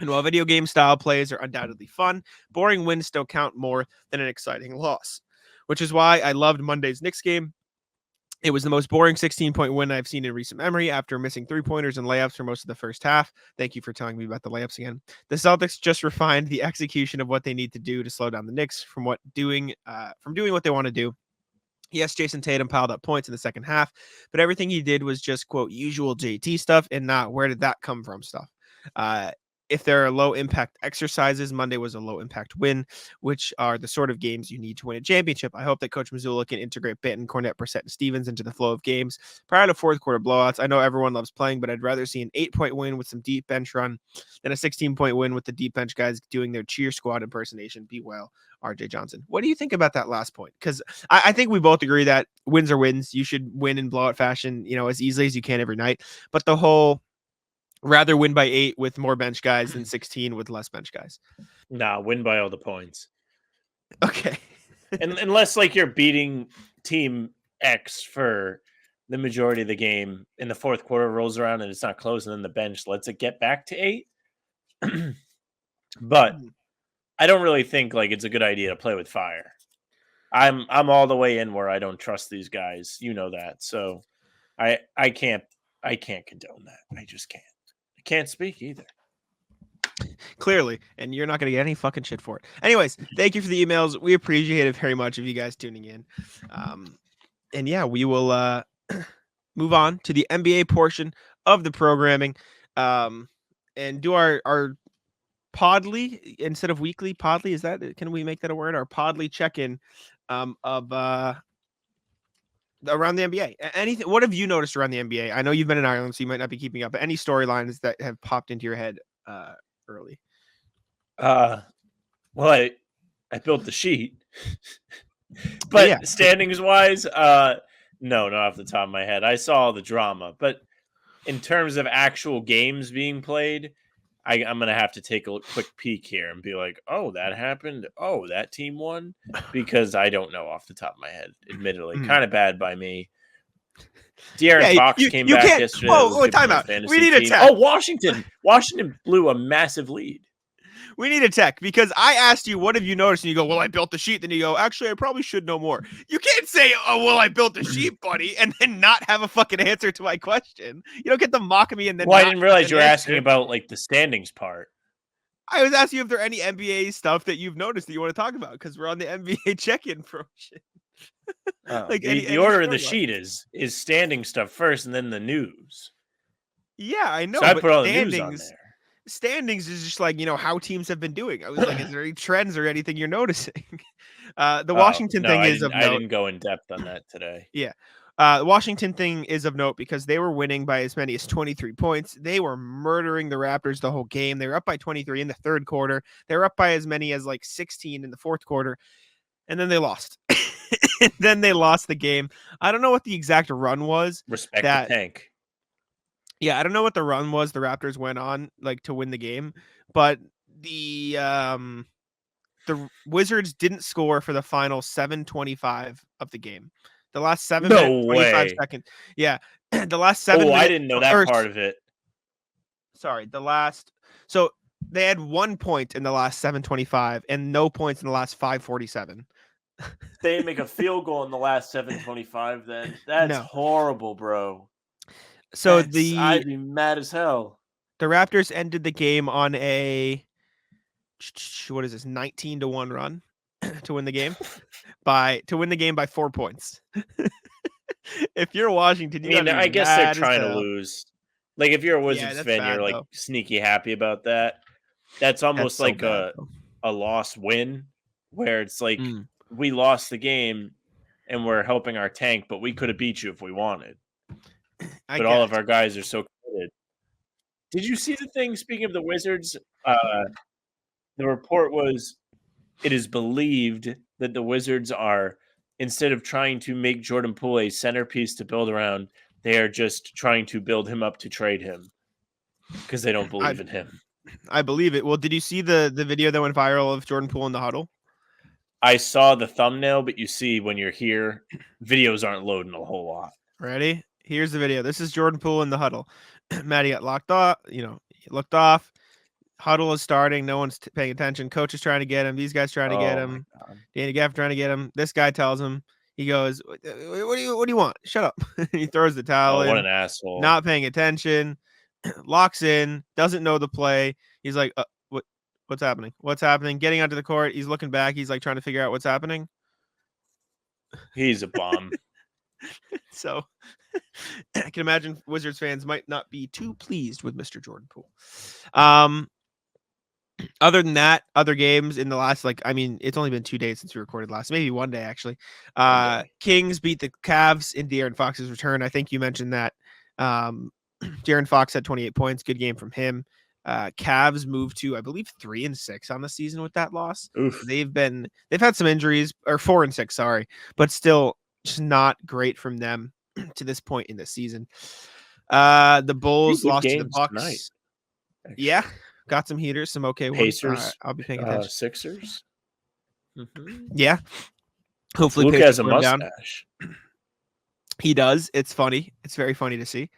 And while video game style plays are undoubtedly fun, boring wins still count more than an exciting loss, which is why I loved Monday's Knicks game. It was the most boring 16-point win I've seen in recent memory after missing 3-pointers and layups for most of the first half. Thank you for telling me about the layups again. The Celtics just refined the execution of what they need to do to slow down the Knicks from doing what they want to do. Yes, Jason Tatum piled up points in the second half, but everything he did was just, quote, usual JT stuff and not where did that come from stuff. If there are low impact exercises, Monday was a low impact win, which are the sort of games you need to win a championship. I hope that Coach Mazzulla can integrate Banton, Cornette, Brissett, and Stevens into the flow of games prior to fourth quarter blowouts. I know everyone loves playing, but I'd rather see an 8-point win with some deep bench run than a 16-point win with the deep bench guys doing their cheer squad impersonation. Be well, RJ Johnson. What do you think about that last point? Because I think we both agree that wins are wins. You should win in blowout fashion, as easily as you can every night. But the whole rather win by 8 with more bench guys than 16 with less bench guys. Nah, win by all the points. Okay. And unless like you're beating team X for the majority of the game and the fourth quarter rolls around and it's not close and then the bench lets it get back to 8. But I don't really think like it's a good idea to play with fire. I'm all the way in where I don't trust these guys. You know that. So I can't condone that. I just can't. I can't speak either. Clearly, and you're not going to get any fucking shit for it. Anyways, thank you for the emails. We appreciate it very much of you guys tuning in. And yeah, we will move on to the NBA portion of the programming and do our podly instead of weekly. Podly, is that, can we make that a word? Our podly check-in of around the NBA. Anything? What have you noticed around the NBA? I know you've been in Ireland, so you might not be keeping up, but any storylines that have popped into your head early? Well, I built the sheet, but yeah. Standings wise, no, not off the top of my head. I saw the drama, but in terms of actual games being played, I'm gonna have to take a quick peek here and be like, oh, that happened. Oh, that team won, because I don't know off the top of my head. Admittedly, kind of bad by me. De'Aaron Fox came back yesterday. Oh, time out. We need a tech. Oh, Washington blew a massive lead. We need a tech, because I asked you, what have you noticed? And you go, well, I built the sheet. Then you go, actually, I probably should know more. You can't say, oh, well, I built the sheet, buddy, and then not have a fucking answer to my question. You don't get to mock me and then. Well, I didn't realize you were asking about like the standings part. I was asking you if there are any NBA stuff that you've noticed that you want to talk about, because we're on the NBA check-in promotion. Like the order of the sheet is standing stuff first and then the news. Yeah, I know. So I put all the news on there. Standings is just like, how teams have been doing. I was like, is there any trends or anything you're noticing? The Washington thing is of note. I didn't go in depth on that today. Yeah. The Washington thing is of note because they were winning by as many as 23 points. They were murdering the Raptors the whole game. They were up by 23 in the third quarter. They were up by as many as like 16 in the fourth quarter. And then they lost. And then they lost the game. I don't know what the exact run was. Respect the tank. Yeah, I don't know what the run was the Raptors went on like to win the game, but the Wizards didn't score for the final 7:25 of the game. The last 7 minutes, 25 seconds. Yeah, the last 7 minutes. Oh, I didn't know that part of it. Sorry, so they had 1 point in the last 7:25 and no points in the last 5:47. They make a field goal in the last 7:25 then. That's horrible, bro. So I'd be mad as hell. The Raptors ended the game on a 19-1 run to win the game by 4 points. If you're Washington, I guess they're trying to lose. Like if you're a Wizards fan, you're like sneaky happy about that. That's almost like a lost win where it's like we lost the game and we're helping our tank, but we could have beat you if we wanted. But all of our guys are so committed. Did you see the thing? Speaking of the Wizards, the report was it is believed that the Wizards are, instead of trying to make Jordan Poole a centerpiece to build around, they are just trying to build him up to trade him because they don't believe in him. I believe it. Well, did you see the video that went viral of Jordan Poole in the huddle? I saw the thumbnail, but you see when you're here, videos aren't loading a whole lot. Ready? Here's the video. This is Jordan Poole in the huddle. Matty got locked off. He looked off. Huddle is starting. No one's paying attention. Coach is trying to get him. These guys trying to get him. Danny Gaff trying to get him. This guy tells him. He goes, "What do you want? Shut up!" He throws the towel in. What an asshole! Not paying attention. Locks in. Doesn't know the play. He's like, "What's happening? What's happening?" Getting onto the court. He's looking back. He's like trying to figure out what's happening. He's a bomb. So I can imagine Wizards fans might not be too pleased with Mr. Jordan Poole. Other than that, other games in the last, it's only been 2 days since we recorded last, maybe 1 day actually. Kings beat the Cavs in De'Aaron Fox's return. I think you mentioned that. De'Aaron Fox had 28 points. Good game from him. Cavs moved to, I believe, 3-6 on the season with that loss. Oof. They've had some injuries, or 4-6, sorry, but still just not great from them to this point in the season. The Bulls lost to the Bucks. Tonight, yeah, got some heaters, some okay Pacers, ones. I'll be paying attention. Sixers. Yeah. Hopefully, Luke Pacers has a slow down. mustache. He does. It's funny. It's very funny to see.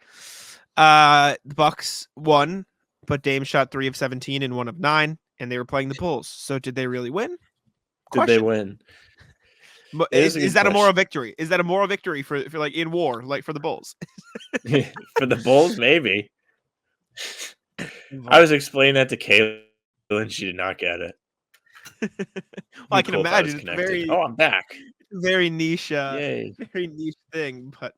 The Bucks won, but Dame shot 3 of 17 and 1 of 9, and they were playing the Bulls. So did they really win? Did they win? But is that a moral victory? Is that a moral victory for like in war, like for the Bulls? For the Bulls, maybe. I was explaining that to Kayla, and she did not get it. I can imagine. It's I'm back. Very niche, Yay. very niche thing. But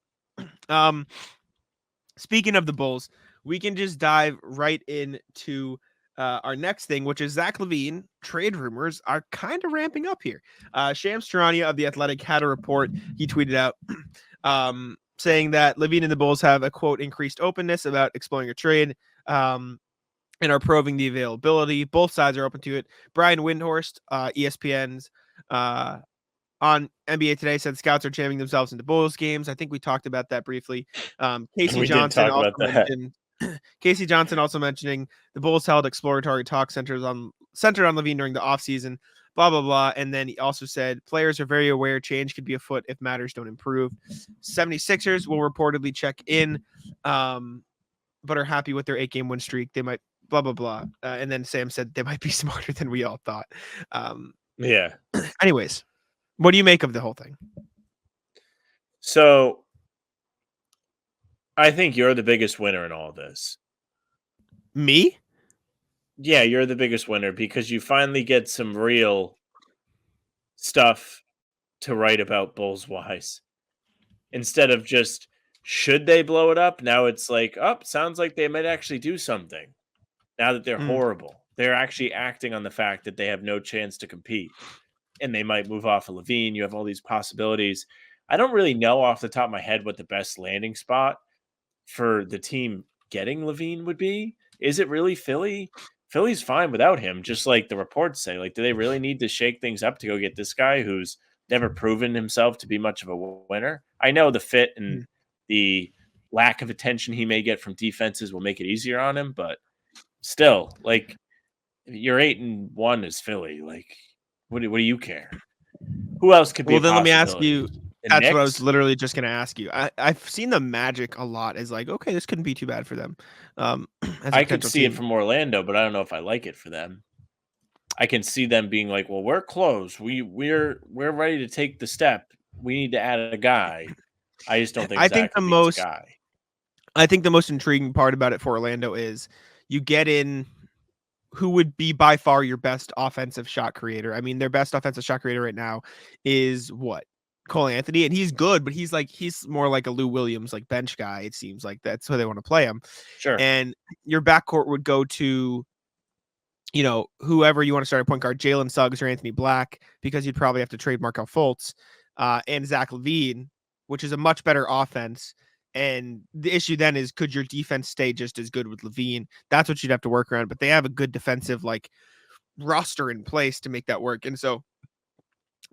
speaking of the Bulls, we can just dive right into our next thing, which is Zach LaVine. Trade rumors are kind of ramping up here. Shams Charania of The Athletic had a report. He tweeted out saying that LaVine and the Bulls have a, quote, increased openness about exploring a trade and are probing the availability. Both sides are open to it. Brian Windhorst, ESPN's on NBA Today, said scouts are jamming themselves into Bulls games. I think we talked about that briefly. Casey Johnson also mentioning the Bulls held exploratory talks centered on LaVine during the offseason, blah, blah, blah. And then he also said players are very aware change could be afoot if matters don't improve. 76ers will reportedly check in, but are happy with their 8-game win streak. They might blah, blah, blah. And then Sam said they might be smarter than we all thought. Yeah. Anyways, what do you make of the whole thing? So I think you're the biggest winner in all this. Me? Yeah, you're the biggest winner because you finally get some real stuff to write about Bulls wise. Instead of just, should they blow it up? Now it's like, sounds like they might actually do something. Now that they're horrible. They're actually acting on the fact that they have no chance to compete. And they might move off of LaVine. You have all these possibilities. I don't really know off the top of my head what the best landing spot for the team getting LaVine would be. Is it really Philly? Philly's fine without him, just like the reports say. Like, do they really need to shake things up to go get this guy who's never proven himself to be much of a winner? I know the fit and the lack of attention he may get from defenses will make it easier on him, but still, like, your 8-1 is Philly. Like, what do you care? Who else could be? Well, then let me ask you. That's Knicks? what I was literally just going to ask you. I've seen the Magic a lot as like, okay, this couldn't be too bad for them. I could see it from Orlando, but I don't know if I like it for them. I can see them being like, well, we're close. We're ready to take the step. We need to add a guy. I just don't think I think the most intriguing part about it for Orlando is you get in who would be by far your best offensive shot creator. I mean, their best offensive shot creator right now is what? Cole Anthony, and he's good, but he's more like a Lou Williams, like bench guy. It seems like that's how they want to play him. Sure. And your backcourt would go to, whoever you want to start at point guard, Jalen Suggs or Anthony Black, because you'd probably have to trade Markelle Fultz and Zach LaVine, which is a much better offense. And the issue then is, could your defense stay just as good with LaVine? That's what you'd have to work around. But they have a good defensive roster in place to make that work. And so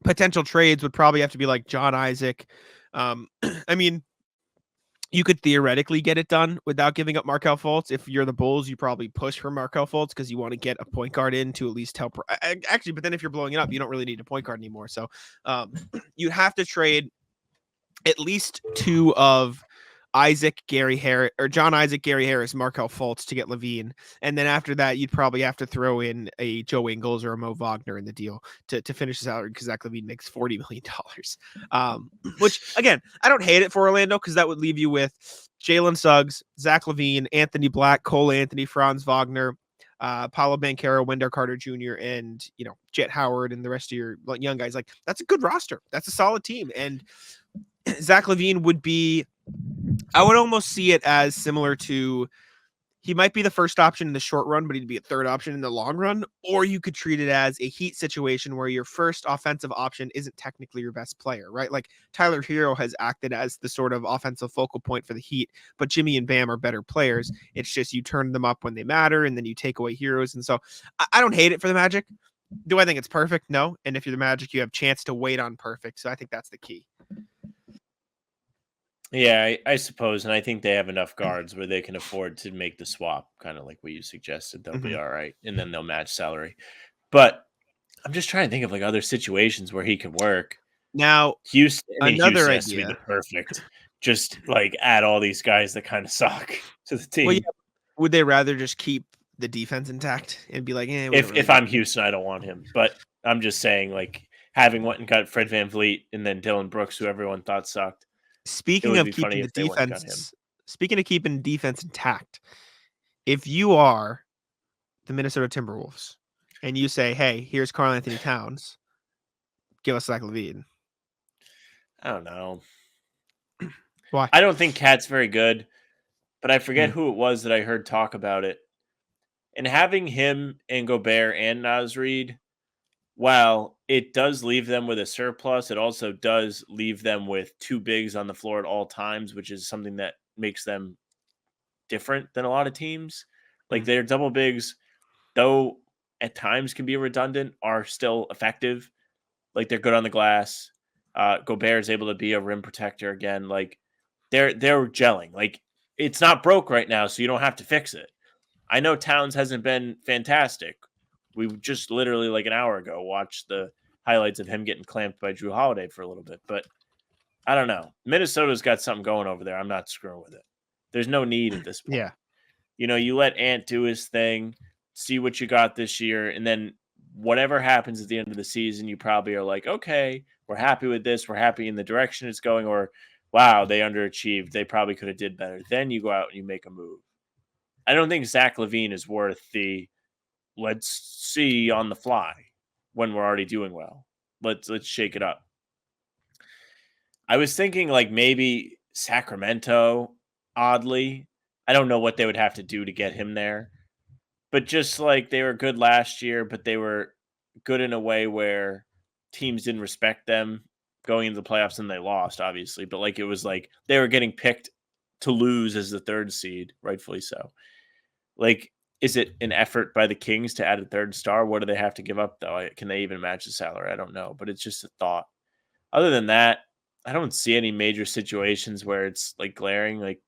potential trades would probably have to be like John Isaac. I mean, you could theoretically get it done without giving up Markelle Fultz. If you're the Bulls, you probably push for Markelle Fultz because you want to get a point guard in to at least help. Actually, but then if you're blowing it up, you don't really need a point guard anymore. So you have to trade at least 2 of John Isaac, Gary Harris, Markelle Fultz to get LaVine. And then after that, you'd probably have to throw in a Joe Ingles or a Mo Wagner in the deal to finish the salary because Zach LaVine makes $40 million. Which, again, I don't hate it for Orlando because that would leave you with Jalen Suggs, Zach LaVine, Anthony Black, Cole Anthony, Franz Wagner, Paulo Banchero, Wendell Carter Jr., and Jet Howard and the rest of your young guys. Like, that's a good roster. That's a solid team. And Zach LaVine would be, I would almost see it as similar to, he might be the first option in the short run, but he'd be a third option in the long run. Or you could treat it as a Heat situation where your first offensive option isn't technically your best player, right? Like Tyler Hero has acted as the sort of offensive focal point for the Heat, but Jimmy and Bam are better players. It's just you turn them up when they matter, and then you take away heroes. And so I don't hate it for the Magic. Do I think it's perfect? No. And if you're the Magic, you have chance to wait on perfect. So I think that's the key. Yeah, I suppose, and I think they have enough guards where they can afford to make the swap, kind of like what you suggested. They'll be all right, and then they'll match salary. But I'm just trying to think of like other situations where he can work. Now, Houston, another Houston has to be idea. the perfect. Just like add all these guys that kind of suck to the team. Well, yeah, would they rather just keep the defense intact and be like, if I'm Houston, I don't want him. But I'm just saying, like having went and got Fred VanVleet and then Dylan Brooks, who everyone thought sucked. Speaking of keeping the defense, speaking of keeping defense intact, if you are the Minnesota Timberwolves and you say, "Hey, here's Karl Anthony Towns, give us Zach LaVine," I don't know. Why? I don't think Cat's very good, but I forget who it was that I heard talk about it. And having him and Gobert and Naz Reid, while it does leave them with a surplus, it also does leave them with two bigs on the floor at all times, which is something that makes them different than a lot of teams. Like their double bigs, though at times can be redundant, are still effective. Like they're good on the glass. Gobert is able to be a rim protector again. Like they're gelling. Like it's not broke right now, so you don't have to fix it. I know Towns hasn't been fantastic. We just literally like an hour ago watched the highlights of him getting clamped by Jrue Holiday for a little bit. But I don't know. Minnesota's got something going over there. I'm not screwing with it. There's no need at this point. Yeah. You let Ant do his thing, see what you got this year, and then whatever happens at the end of the season, you probably are like, okay, we're happy with this. We're happy in the direction it's going, or wow, they underachieved. They probably could have did better. Then you go out and you make a move. I don't think Zach LaVine is worth the let's see on the fly when we're already doing well. Let's shake it up. I was thinking like maybe Sacramento, oddly. I don't know what they would have to do to get him there. But just like they were good last year, but they were good in a way where teams didn't respect them going into the playoffs, and they lost, obviously. But like it was like they were getting picked to lose as the third seed, rightfully so. Like, is it an effort by the Kings to add a third star? What do they have to give up, though? Can they even match the salary? I don't know, but it's just a thought. Other than that, I don't see any major situations where it's like glaring. Like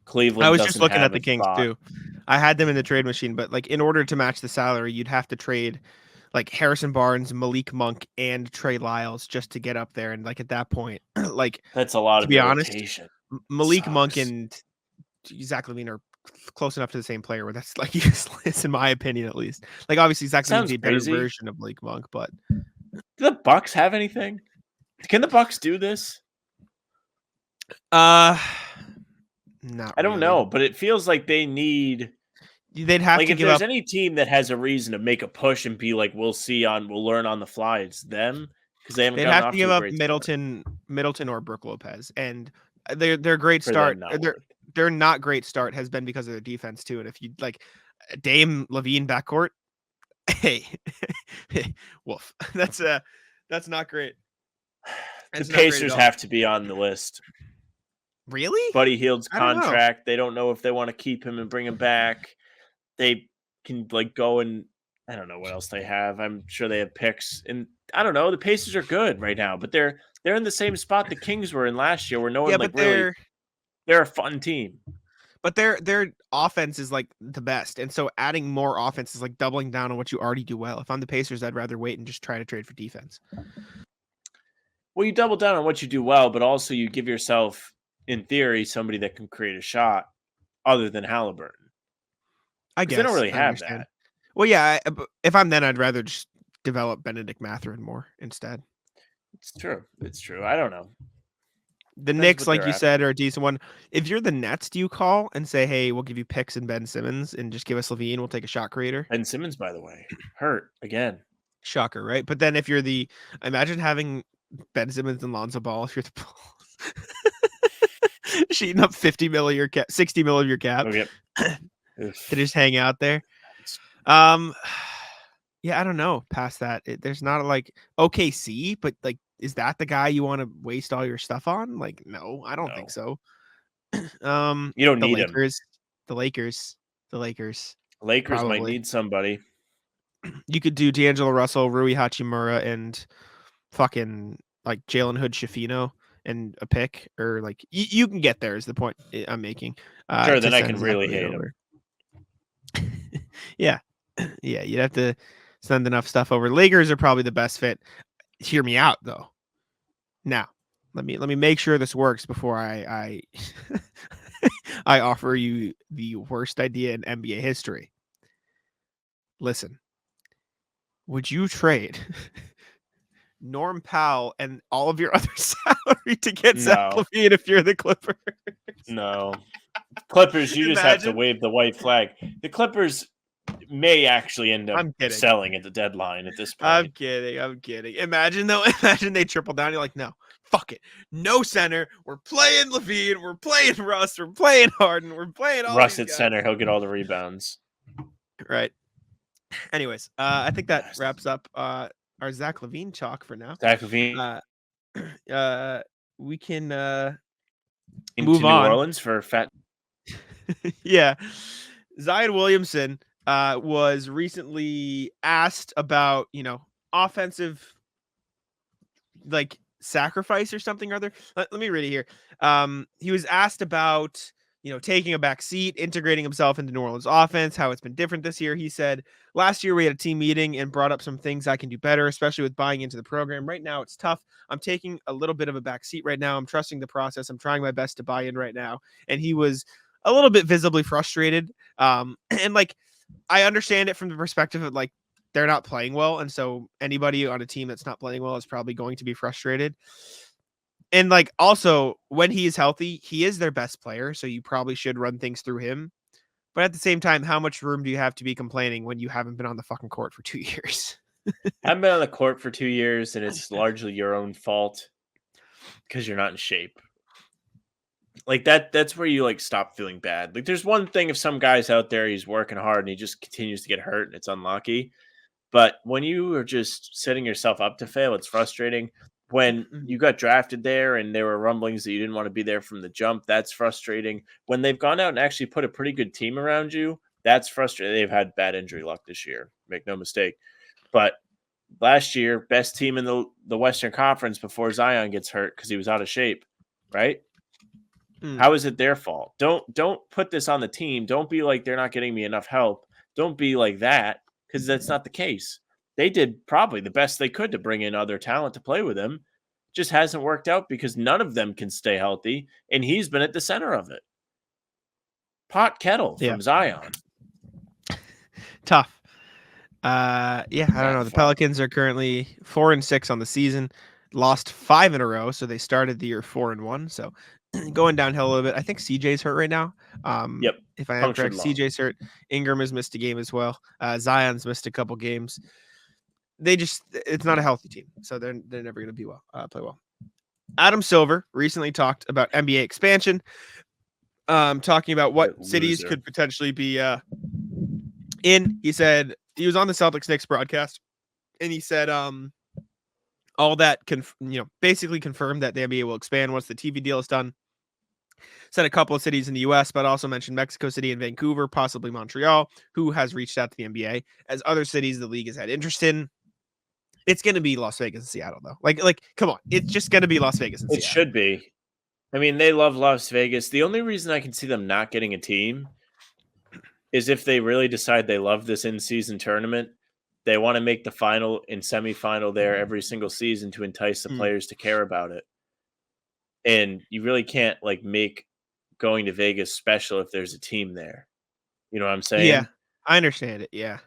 Cleveland. I was just looking at the Kings too. I had them in the trade machine, but like in order to match the salary, you'd have to trade like Harrison Barnes, Malik Monk, and Trey Lyles just to get up there. And like at that point, like that's a lot to of be honest. Malik Monk and Zach LaVine are close enough to the same player where that's like useless in my opinion, at least. Like obviously Zach LaVine's a better version of Malik Monk, but do the Bucks have anything? Can the Bucks do this? Not I don't know, but it feels like they need. They'd have like to if give there's up any team that has a reason to make a push and be like, we'll learn on the fly. It's them because they haven't. They'd have to give up Middleton or Brook Lopez, and their great start. Their not great start has been because of their defense too. And if you like Dame LaVine backcourt, hey, woof. That's not great. The Pacers have to be on the list. Really? Buddy Hield's contract. They don't know if they want to keep him and bring him back. They can like go and I don't know what else they have. I'm sure they have picks. And I don't know. The Pacers are good right now, but they're in the same spot the Kings were in last year where no one they're a fun team. But their offense is like the best. And so adding more offense is like doubling down on what you already do well. If I'm the Pacers, I'd rather wait and just try to trade for defense. Well, you double down on what you do well, but also you give yourself, in theory, somebody that can create a shot other than Halliburton. I guess they don't really have that. Well, yeah. If I'm then, I'd rather just develop Benedict Mathurin more instead. It's true. I don't know. The Depends Knicks, what like they're you after. said, are a decent one. If you're the Nets, do you call and say, "Hey, we'll give you picks and Ben Simmons, and just give us LaVine. We'll take a shot creator." Ben Simmons, by the way, hurt again. Shocker, right? But then if you're the, imagine having Ben Simmons and Lonzo Ball. If you're the Bulls, sheeting up 50 mil of your cap, 60 mil of your cap Okay. to just hang out there. Yeah, I don't know. Past that, there's not like OKC, but like, is that the guy you want to waste all your stuff on? Like, no, I don't think so. You don't The need him. Lakers. Lakers Probably. might need somebody. You could do D'Angelo Russell, Rui Hachimura, and fucking like Jalen Hood Shafino and a pick, or like you can get there is the point I'm making. Sure, to then I send can Zach really LaVine hate him. over. Yeah. Yeah, you'd have to send enough stuff over. Lakers are probably the best fit. Hear me out though. Now, let me make sure this works before I I offer you the worst idea in NBA history. Listen. Would you trade Norm Powell and all of your other salary to get Zach No. LaVine if you're the Clippers? No. Clippers, you just have to Imagine. wave the white flag. The Clippers may actually end up I'm kidding. selling at the deadline at this point. I'm kidding. Imagine though, imagine they triple down. You're like, no, fuck it. No center. We're playing LaVine. We're playing Russ. We're playing Harden. We're playing all Russ these at guys. center, he'll get all the rebounds. Right. Anyways, I think that wraps up our Zach LaVine talk for now. Zach LaVine We can into move New on. Orleans for fat. Yeah. Zion Williamson was recently asked about, offensive like sacrifice or something or other. Let me read it here. He was asked about, taking a back seat, integrating himself into New Orleans offense, how it's been different this year. He said, last year we had a team meeting and brought up some things I can do better, especially with buying into the program. Right now it's tough. I'm taking a little bit of a back seat right now. I'm trusting the process. I'm trying my best to buy in right now. And he was a little bit visibly frustrated. And like, I understand it from the perspective of like, they're not playing well. And so anybody on a team that's not playing well is probably going to be frustrated. And like, also when he is healthy, he is their best player. So you probably should run things through him. But at the same time, how much room do you have to be complaining when you haven't been on the fucking court for 2 years? I've been on the court for 2 years, and it's largely your own fault because you're not in shape. Like that's where you like stop feeling bad. Like there's one thing if some guy's out there, he's working hard and he just continues to get hurt and it's unlucky. But when you are just setting yourself up to fail, it's frustrating. When you got drafted there and there were rumblings that you didn't want to be there from the jump, that's frustrating. When they've gone out and actually put a pretty good team around you, that's frustrating. They've had bad injury luck this year, make no mistake. But last year, best team in the Western Conference before Zion gets hurt because he was out of shape, right? How is it their fault? Don't put this on the team. Don't be like they're not getting me enough help. Don't be like that because that's not the case. They did probably the best they could to bring in other talent to play with him. Just hasn't worked out because none of them can stay healthy, and he's been at the center of it. Pot kettle from Zion. Tough. I don't know. The Pelicans are currently 4-6 on the season, lost 5 in a row, so they started the year 4-1. So going downhill a little bit. I think CJ's hurt right now. Yep. If I am correct, CJ's hurt. Ingram has missed a game as well. Zion's missed a couple games. It's not a healthy team, so they're never going to be play well. Adam Silver recently talked about NBA expansion, talking about what cities could potentially be in. He said he was on the Celtics Knicks broadcast, and he said all that basically confirmed that the NBA will expand once the TV deal is done. Said a couple of cities in the U.S., but also mentioned Mexico City and Vancouver, possibly Montreal, who has reached out to the NBA as other cities the league has had interest in. It's going to be Las Vegas and Seattle, though. Like, come on. It's just going to be Las Vegas and Seattle. It should be. I mean, they love Las Vegas. The only reason I can see them not getting a team is if they really decide they love this in-season tournament. They want to make the final and semifinal there every single season to entice the players to care about it. And you really can't, make going to Vegas special if there's a team there. You know what I'm saying? Yeah, I understand it, yeah.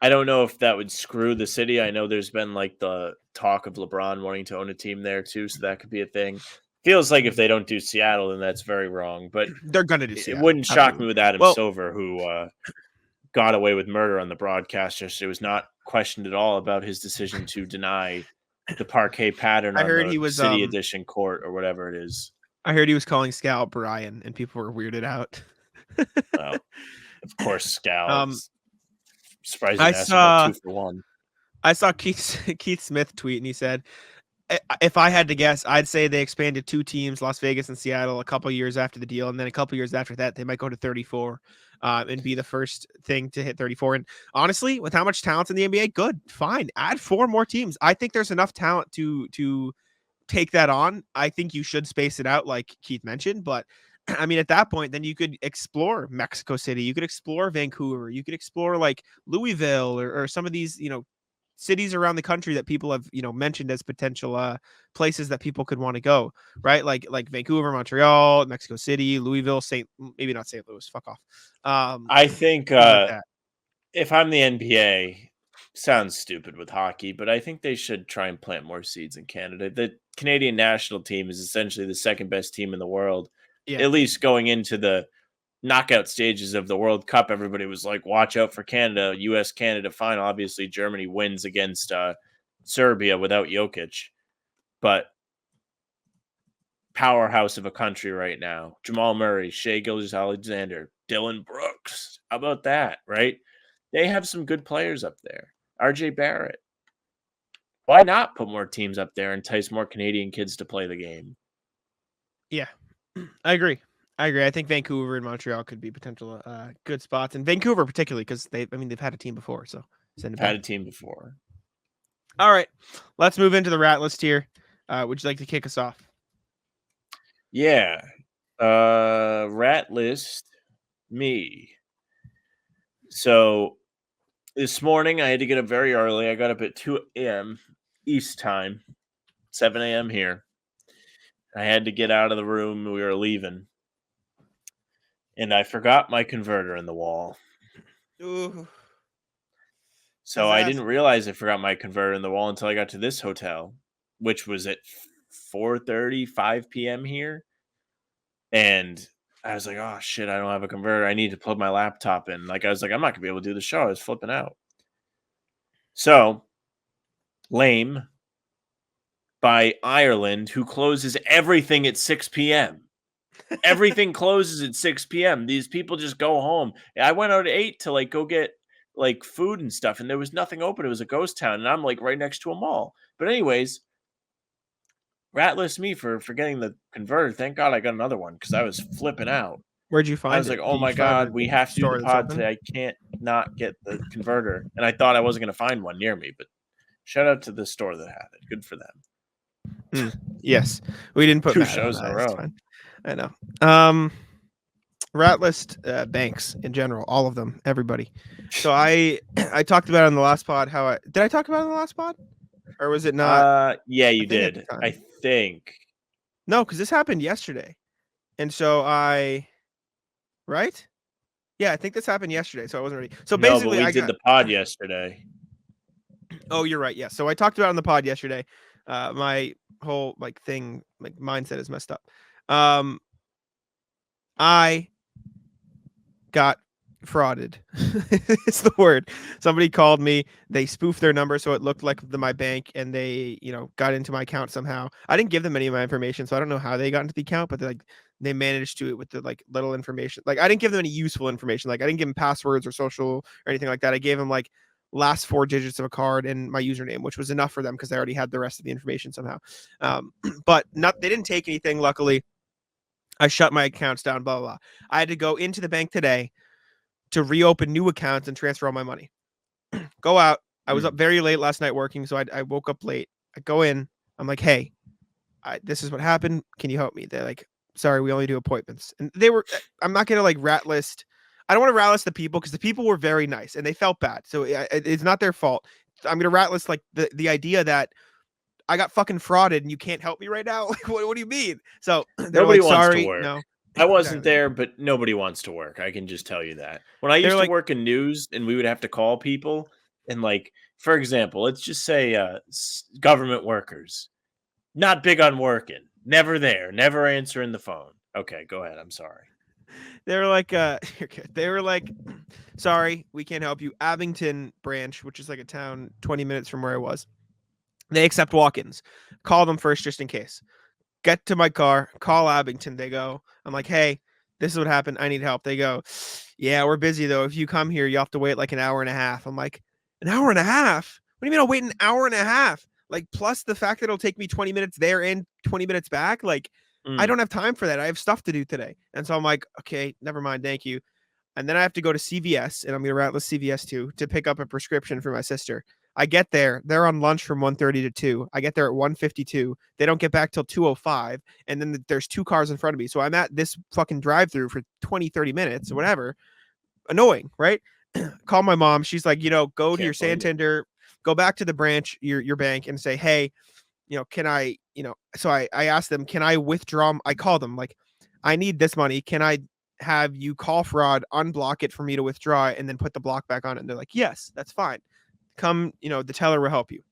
I don't know if that would screw the city. I know there's been the talk of LeBron wanting to own a team there too, so that could be a thing. Feels like if they don't do Seattle, then that's very wrong. But They're gonna do it Seattle. wouldn't shock Absolutely. me with Adam Well- Silver, who got away with murder on the broadcast yesterday. Was not questioned at all about his decision to deny the parquet pattern I on heard the he was, City Edition court or whatever it is. I heard he was calling Scal Brian, and people were weirded out. Well, of course, Scal. Um, Surprising I to ask saw- about 2 for 1. I saw Keith Smith tweet, and he said, if I had to guess, I'd say they expanded 2 teams, Las Vegas and Seattle, a couple years after the deal, and then a couple years after that, they might go to 34 and be the first thing to hit 34. And honestly, with how much talent's in the NBA, good, fine, add 4 more teams. I think there's enough talent to take that on. I think you should space it out, like Keith mentioned, but I mean, at that point, then you could explore Mexico City, you could explore Vancouver, you could explore like Louisville or some of these, cities around the country that people have, mentioned as potential places that people could want to go, right? Like Vancouver, Montreal, Mexico City, Louisville, maybe not St. Louis. Fuck off. I think like that. if I'm the NBA, sounds stupid with hockey, but I think they should try and plant more seeds in Canada. The Canadian national team is essentially the second best team in the world. Yeah. At least going into the knockout stages of the World Cup, everybody was like, watch out for Canada, US-Canada final. Obviously, Germany wins against Serbia without Jokic. But powerhouse of a country right now. Jamal Murray, Shai Gilgeous-Alexander, Dylan Brooks. How about that, right? They have some good players up there. RJ Barrett. Why not put more teams up there and entice more Canadian kids to play the game? Yeah, I agree. I think Vancouver and Montreal could be potential good spots, and Vancouver particularly because they've had a team before. So send it Had back. a team before. All right, let's move into the rat list here. Would you like to kick us off? Yeah. Rat list, me. So this morning I had to get up very early. I got up at 2 a.m. East time, 7 a.m. here. I had to get out of the room. We were leaving. And I forgot my converter in the wall. Ooh. So I didn't realize I forgot my converter in the wall until I got to this hotel, which was at 4:30, 5 p.m. here. And I was like, oh, shit, I don't have a converter. I need to plug my laptop in. Like, I was like, I'm not going to be able to do the show. I was flipping out. So, lame by Ireland, who closes everything at 6 p.m. Everything closes at 6 p.m. These people just go home. I went out at 8 to go get food and stuff, and there was nothing open. It was a ghost town, and I'm right next to a mall. But anyways, rat list me for getting the converter. Thank God I got another one because I was flipping out. Where'd you find it? I was like, oh my God, we have to do the pod today. I can't not get the converter. And I thought I wasn't going to find one near me, but shout out to the store that had it. Good for them. Yes, we didn't put 2 Matt shows on in a that. It's row. fine. I know. Rat list banks in general, all of them, everybody. So I talked about it on the last pod. Did I talk about it on the last pod, or was it not? Yeah, you I think at did. the time. I think. No, because this happened yesterday, and so right? Yeah, I think this happened yesterday, so I wasn't ready. So basically, no, but we did the pod yesterday. Oh, you're right. Yeah. So I talked about it on the pod yesterday. My whole thing, mindset is messed up. I got frauded. It's the word. Somebody called me. They spoofed their number so it looked like my bank, and they, got into my account somehow. I didn't give them any of my information, so I don't know how they got into the account, but they managed to with the little information. I didn't give them any useful information. I didn't give them passwords or social or anything like that. I gave them last 4 digits of a card and my username, which was enough for them because I already had the rest of the information somehow. But they didn't take anything. Luckily, I shut my accounts down, blah, blah, blah. I had to go into the bank today to reopen new accounts and transfer all my money. Go out. I was up very late last night working, so I woke up late. I go in. I'm like, hey, this is what happened. Can you help me? They're like, sorry, we only do appointments. And I'm not going to rat list. I don't want to rat list the people because the people were very nice and they felt bad. So it's not their fault. I'm going to rat list the idea that I got fucking frauded and you can't help me right now. What do you mean? So Nobody wants sorry, to work. no. I wasn't there, but nobody wants to work. I can just tell you that. When I used to work in news and we would have to call people and for example, let's just say government workers, not big on working. Never there. Never answering the phone. Okay, go ahead. I'm sorry. They were like, you're good. They were like, sorry, we can't help you. Abington branch, which is like a town 20 minutes from where I was. They accept walk-ins. Call them first just in case. Get to my car, call Abington. They go, I'm like, hey, this is what happened. I need help. They go, yeah, we're busy though. If you come here, you have to wait like an hour and a half. I'm like, an hour and a half? What do you mean I'll wait an hour and a half? Like, plus the fact that it'll take me 20 minutes there and 20 minutes back. Like, I don't have time for that. I have stuff to do today. And so I'm like, okay, never mind. Thank you. And then I have to go to CVS, and I'm going to ratless CVS too, to pick up a prescription for my sister. I get there. They're on lunch from 1:30 to 2. I get there at 1:52. They don't get back till 2:05. And then there's 2 cars in front of me. So I'm at this fucking drive-through for 20, 30 minutes or whatever. Annoying, right? Call my mom. She's like, go to your Santander, go back to the branch, your bank, and say, hey, can I, so I asked them, can I withdraw? I call them like, I need this money. Can I have you call fraud, unblock it for me to withdraw it, and then put the block back on it? And they're like, yes, that's fine. Come, the teller will help you.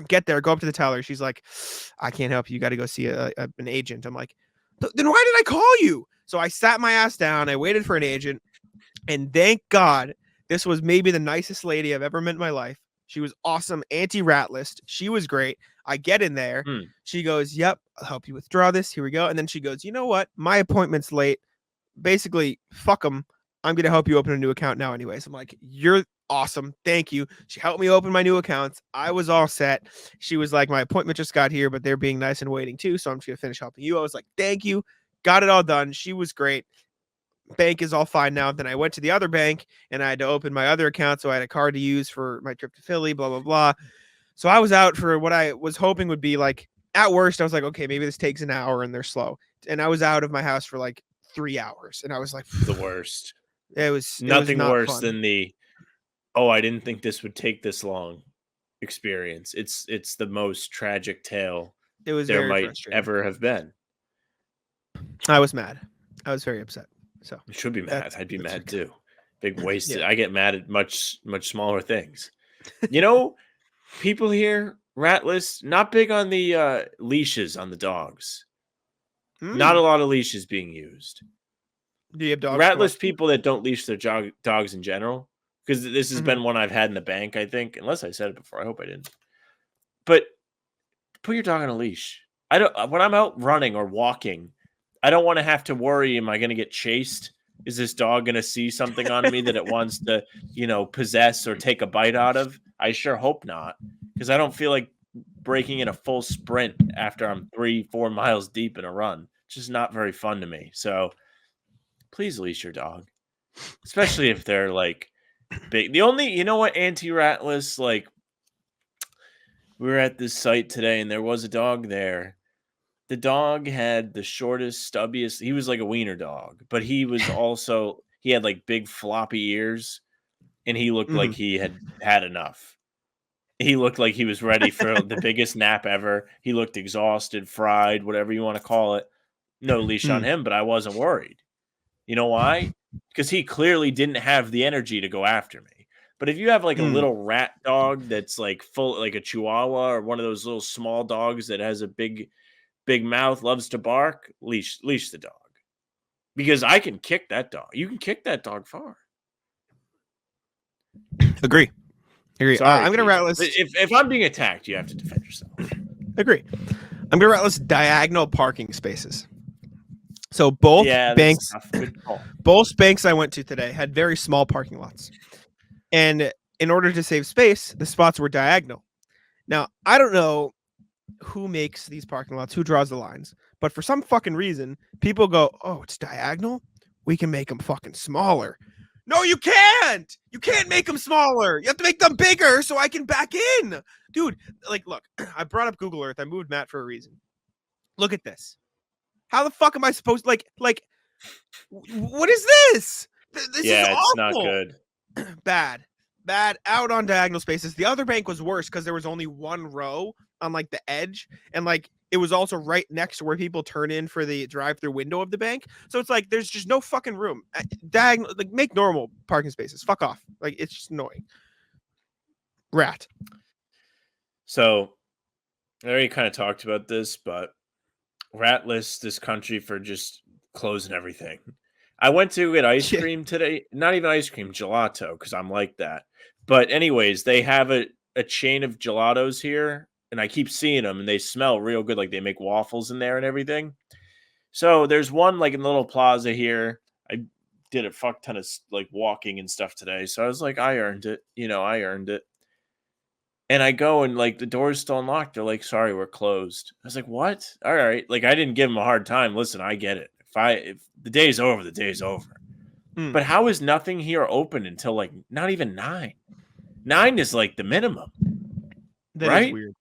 Get there, go up to the teller. She's like, I can't help you. You got to go see an agent. I'm like, then why did I call you? So I sat my ass down. I waited for an agent. And thank God, this was maybe the nicest lady I've ever met in my life. She was awesome, anti-rat list. She was great. I get in there. She goes, yep, I'll help you withdraw this. Here we go. And then she goes, you know what? My appointment's late. Basically, fuck them. I'm going to help you open a new account now anyways. I'm like, you're awesome. Thank you. She helped me open my new accounts. I was all set. She was like, my appointment just got here, but they're being nice and waiting too. So I'm just going to finish helping you. I was like, thank you. Got it all done. She was great. Bank is all fine now. Then I went to the other bank and I had to open my other account. So I had a card to use for my trip to Philly, blah, blah, blah. So I was out for what I was hoping would be like, at worst, I was like, okay, maybe this takes an hour and they're slow. And I was out of my house for like 3 hours. And I was like, the worst. It was nothing worse fun. than the, I didn't think this would take this long experience. It's the most tragic tale it was there might ever have been. I was mad. I was very upset. So you should be mad. I'd be mad too. Big wasted. Yeah. I get mad at much smaller things. People here, ratless, not big on the leashes on the dogs. Not a lot of leashes being used. Do you have dogs? Ratless people that don't leash their dogs in general, because this has been one I've had in the bank, I think, unless I said it before. I hope I didn't. But put your dog on a leash. When I'm out running or walking, I don't want to have to worry, am I going to get chased? Is this dog going to see something on me that it wants to, possess or take a bite out of? I sure hope not, because I don't feel like breaking in a full sprint after I'm 3-4 miles deep in a run. It's just not very fun to me. So please leash your dog, especially if they're like big. The only, anti-ratless, like we were at this site today and there was a dog there. The dog had the shortest, stubbiest. He was like a wiener dog, but he was also, he had like big floppy ears and he looked like he had enough. He looked like he was ready for the biggest nap ever. He looked exhausted, fried, whatever you want to call it. No leash on him, but I wasn't worried. You know why? Because he clearly didn't have the energy to go after me. But if you have like a little rat dog that's like full, like a Chihuahua or one of those little small dogs that has a big mouth, loves to bark, leash the dog. Because I can kick that dog. You can kick that dog far. Agree. Sorry, I'm going to ratless. If I'm being attacked, you have to defend yourself. Agree. I'm going to ratless diagonal parking spaces. So both banks I went to today had very small parking lots. And in order to save space, the spots were diagonal. Now, I don't know who makes these parking lots, who draws the lines, but for some fucking reason, people go, oh, it's diagonal? We can make them fucking smaller. No, you can't. You can't make them smaller. You have to make them bigger so I can back in. Dude, like, look, I brought up Google Earth. I moved Matt for a reason. Look at this. How the fuck am I supposed to, like, what is this? This is awful. It's not good. Bad out on diagonal spaces. The other bank was worse because there was only one row on like the edge, and like it was also right next to where people turn in for the drive-through window of the bank. So it's like there's just no fucking room. Diagonal, like make normal parking spaces. Fuck off. Like it's just annoying. Rat. So I already kind of talked about this, but ratless this country for just closing everything. I went to get ice cream today. Not even ice cream, gelato, because I'm like that. But anyways, they have a chain of gelatos here, and I keep seeing them, and they smell real good. Like they make waffles in there and everything. So there's one like in the little plaza here. I did a fuck ton of like walking and stuff today. So I was like, I earned it. I earned it. And I go and like the door's still unlocked. They're like, sorry, we're closed. I was like, what? All right. Like I didn't give them a hard time. Listen, I get it. If the day's over, the day's over. But how is nothing here open until like not even 9? 9 is like the minimum. That right? is weird.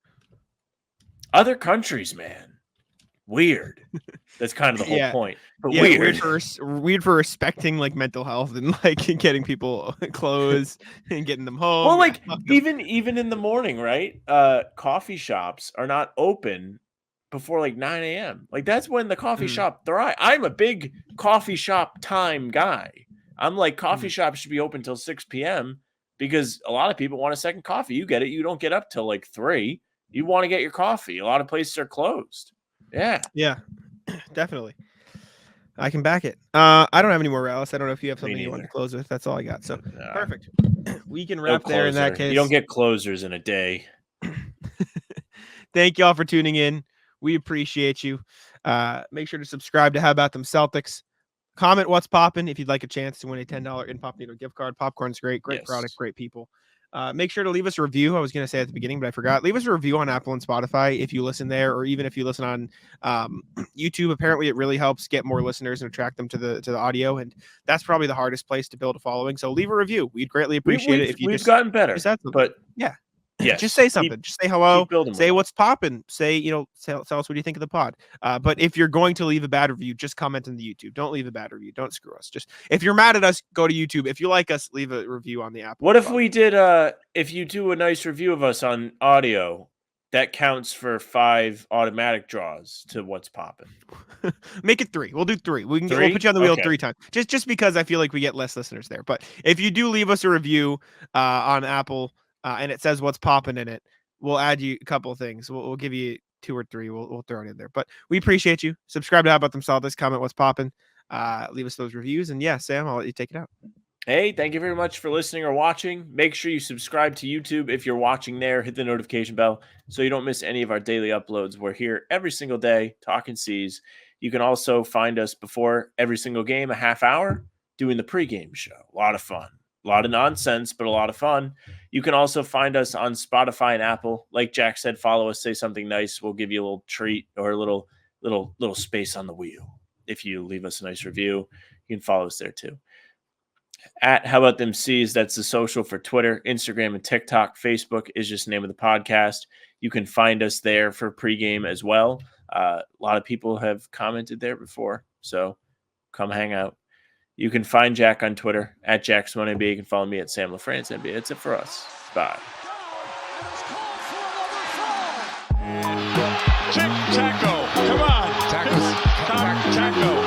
Other countries, man. Weird. That's kind of the whole point. But Yeah, weird. weird for respecting like mental health and like getting people clothes and getting them home. Well, like even in the morning, right? Coffee shops are not open before like 9 a.m. Like that's when the coffee shop thrive. I'm a big coffee shop time guy. I'm like coffee shops should be open till 6 p.m. because a lot of people want a second coffee. You get it. You don't get up till like 3. You want to get your coffee. A lot of places are closed. Yeah. Yeah, definitely. I can back it. I don't have any more, Alice. I don't know if you have something you want to close with. That's all I got. So perfect. We can wrap there in that case. You don't get closers in a day. Thank y'all for tuning in. We appreciate you. Make sure to subscribe to How About Them Celtics. Comment what's popping if you'd like a chance to win a $10 Incognito gift card. Popcorn's great product, great people. Make sure to leave us a review. I was going to say at the beginning, but I forgot. Leave us a review on Apple and Spotify if you listen there, or even if you listen on YouTube. Apparently, it really helps get more listeners and attract them to the audio, and that's probably the hardest place to build a following. So leave a review. We'd greatly appreciate it if you we've gotten better, but yeah. Yes. Just say something. Just say hello. Say what's popping. Say, tell us what do you think of the pod. But if you're going to leave a bad review, just comment in the YouTube. Don't leave a bad review. Don't screw us. Just if you're mad at us, go to YouTube. If you like us, leave a review on the app. What if we did if you do a nice review of us on audio, that counts for 5 automatic draws to what's popping? Make it 3. We'll do 3. We'll put you on the wheel 3 times. Just because I feel like we get less listeners there. But if you do leave us a review on Apple, and it says what's popping in it, we'll add you a couple of things. We'll give you 2 or 3. We'll throw it in there. But we appreciate you. Subscribe to How About Them Celtics. Comment what's popping. Leave us those reviews. And yeah, Sam, I'll let you take it out. Hey, thank you very much for listening or watching. Make sure you subscribe to YouTube if you're watching there. Hit the notification bell so you don't miss any of our daily uploads. We're here every single day talking C's. You can also find us before every single game, a half hour, doing the pregame show. A lot of fun. A lot of nonsense, but a lot of fun. You can also find us on Spotify and Apple. Like Jack said, follow us, say something nice. We'll give you a little treat or a little space on the wheel. If you leave us a nice review, you can follow us there too. At How About Them C's, that's the social for Twitter, Instagram, and TikTok. Facebook is just the name of the podcast. You can find us there for pregame as well. A lot of people have commented there before, so come hang out. You can find Jack on Twitter at JackSwanNBA. You can follow me at Sam LaFrance NBA. That's it for us. Bye. Taco. Come on. Taco.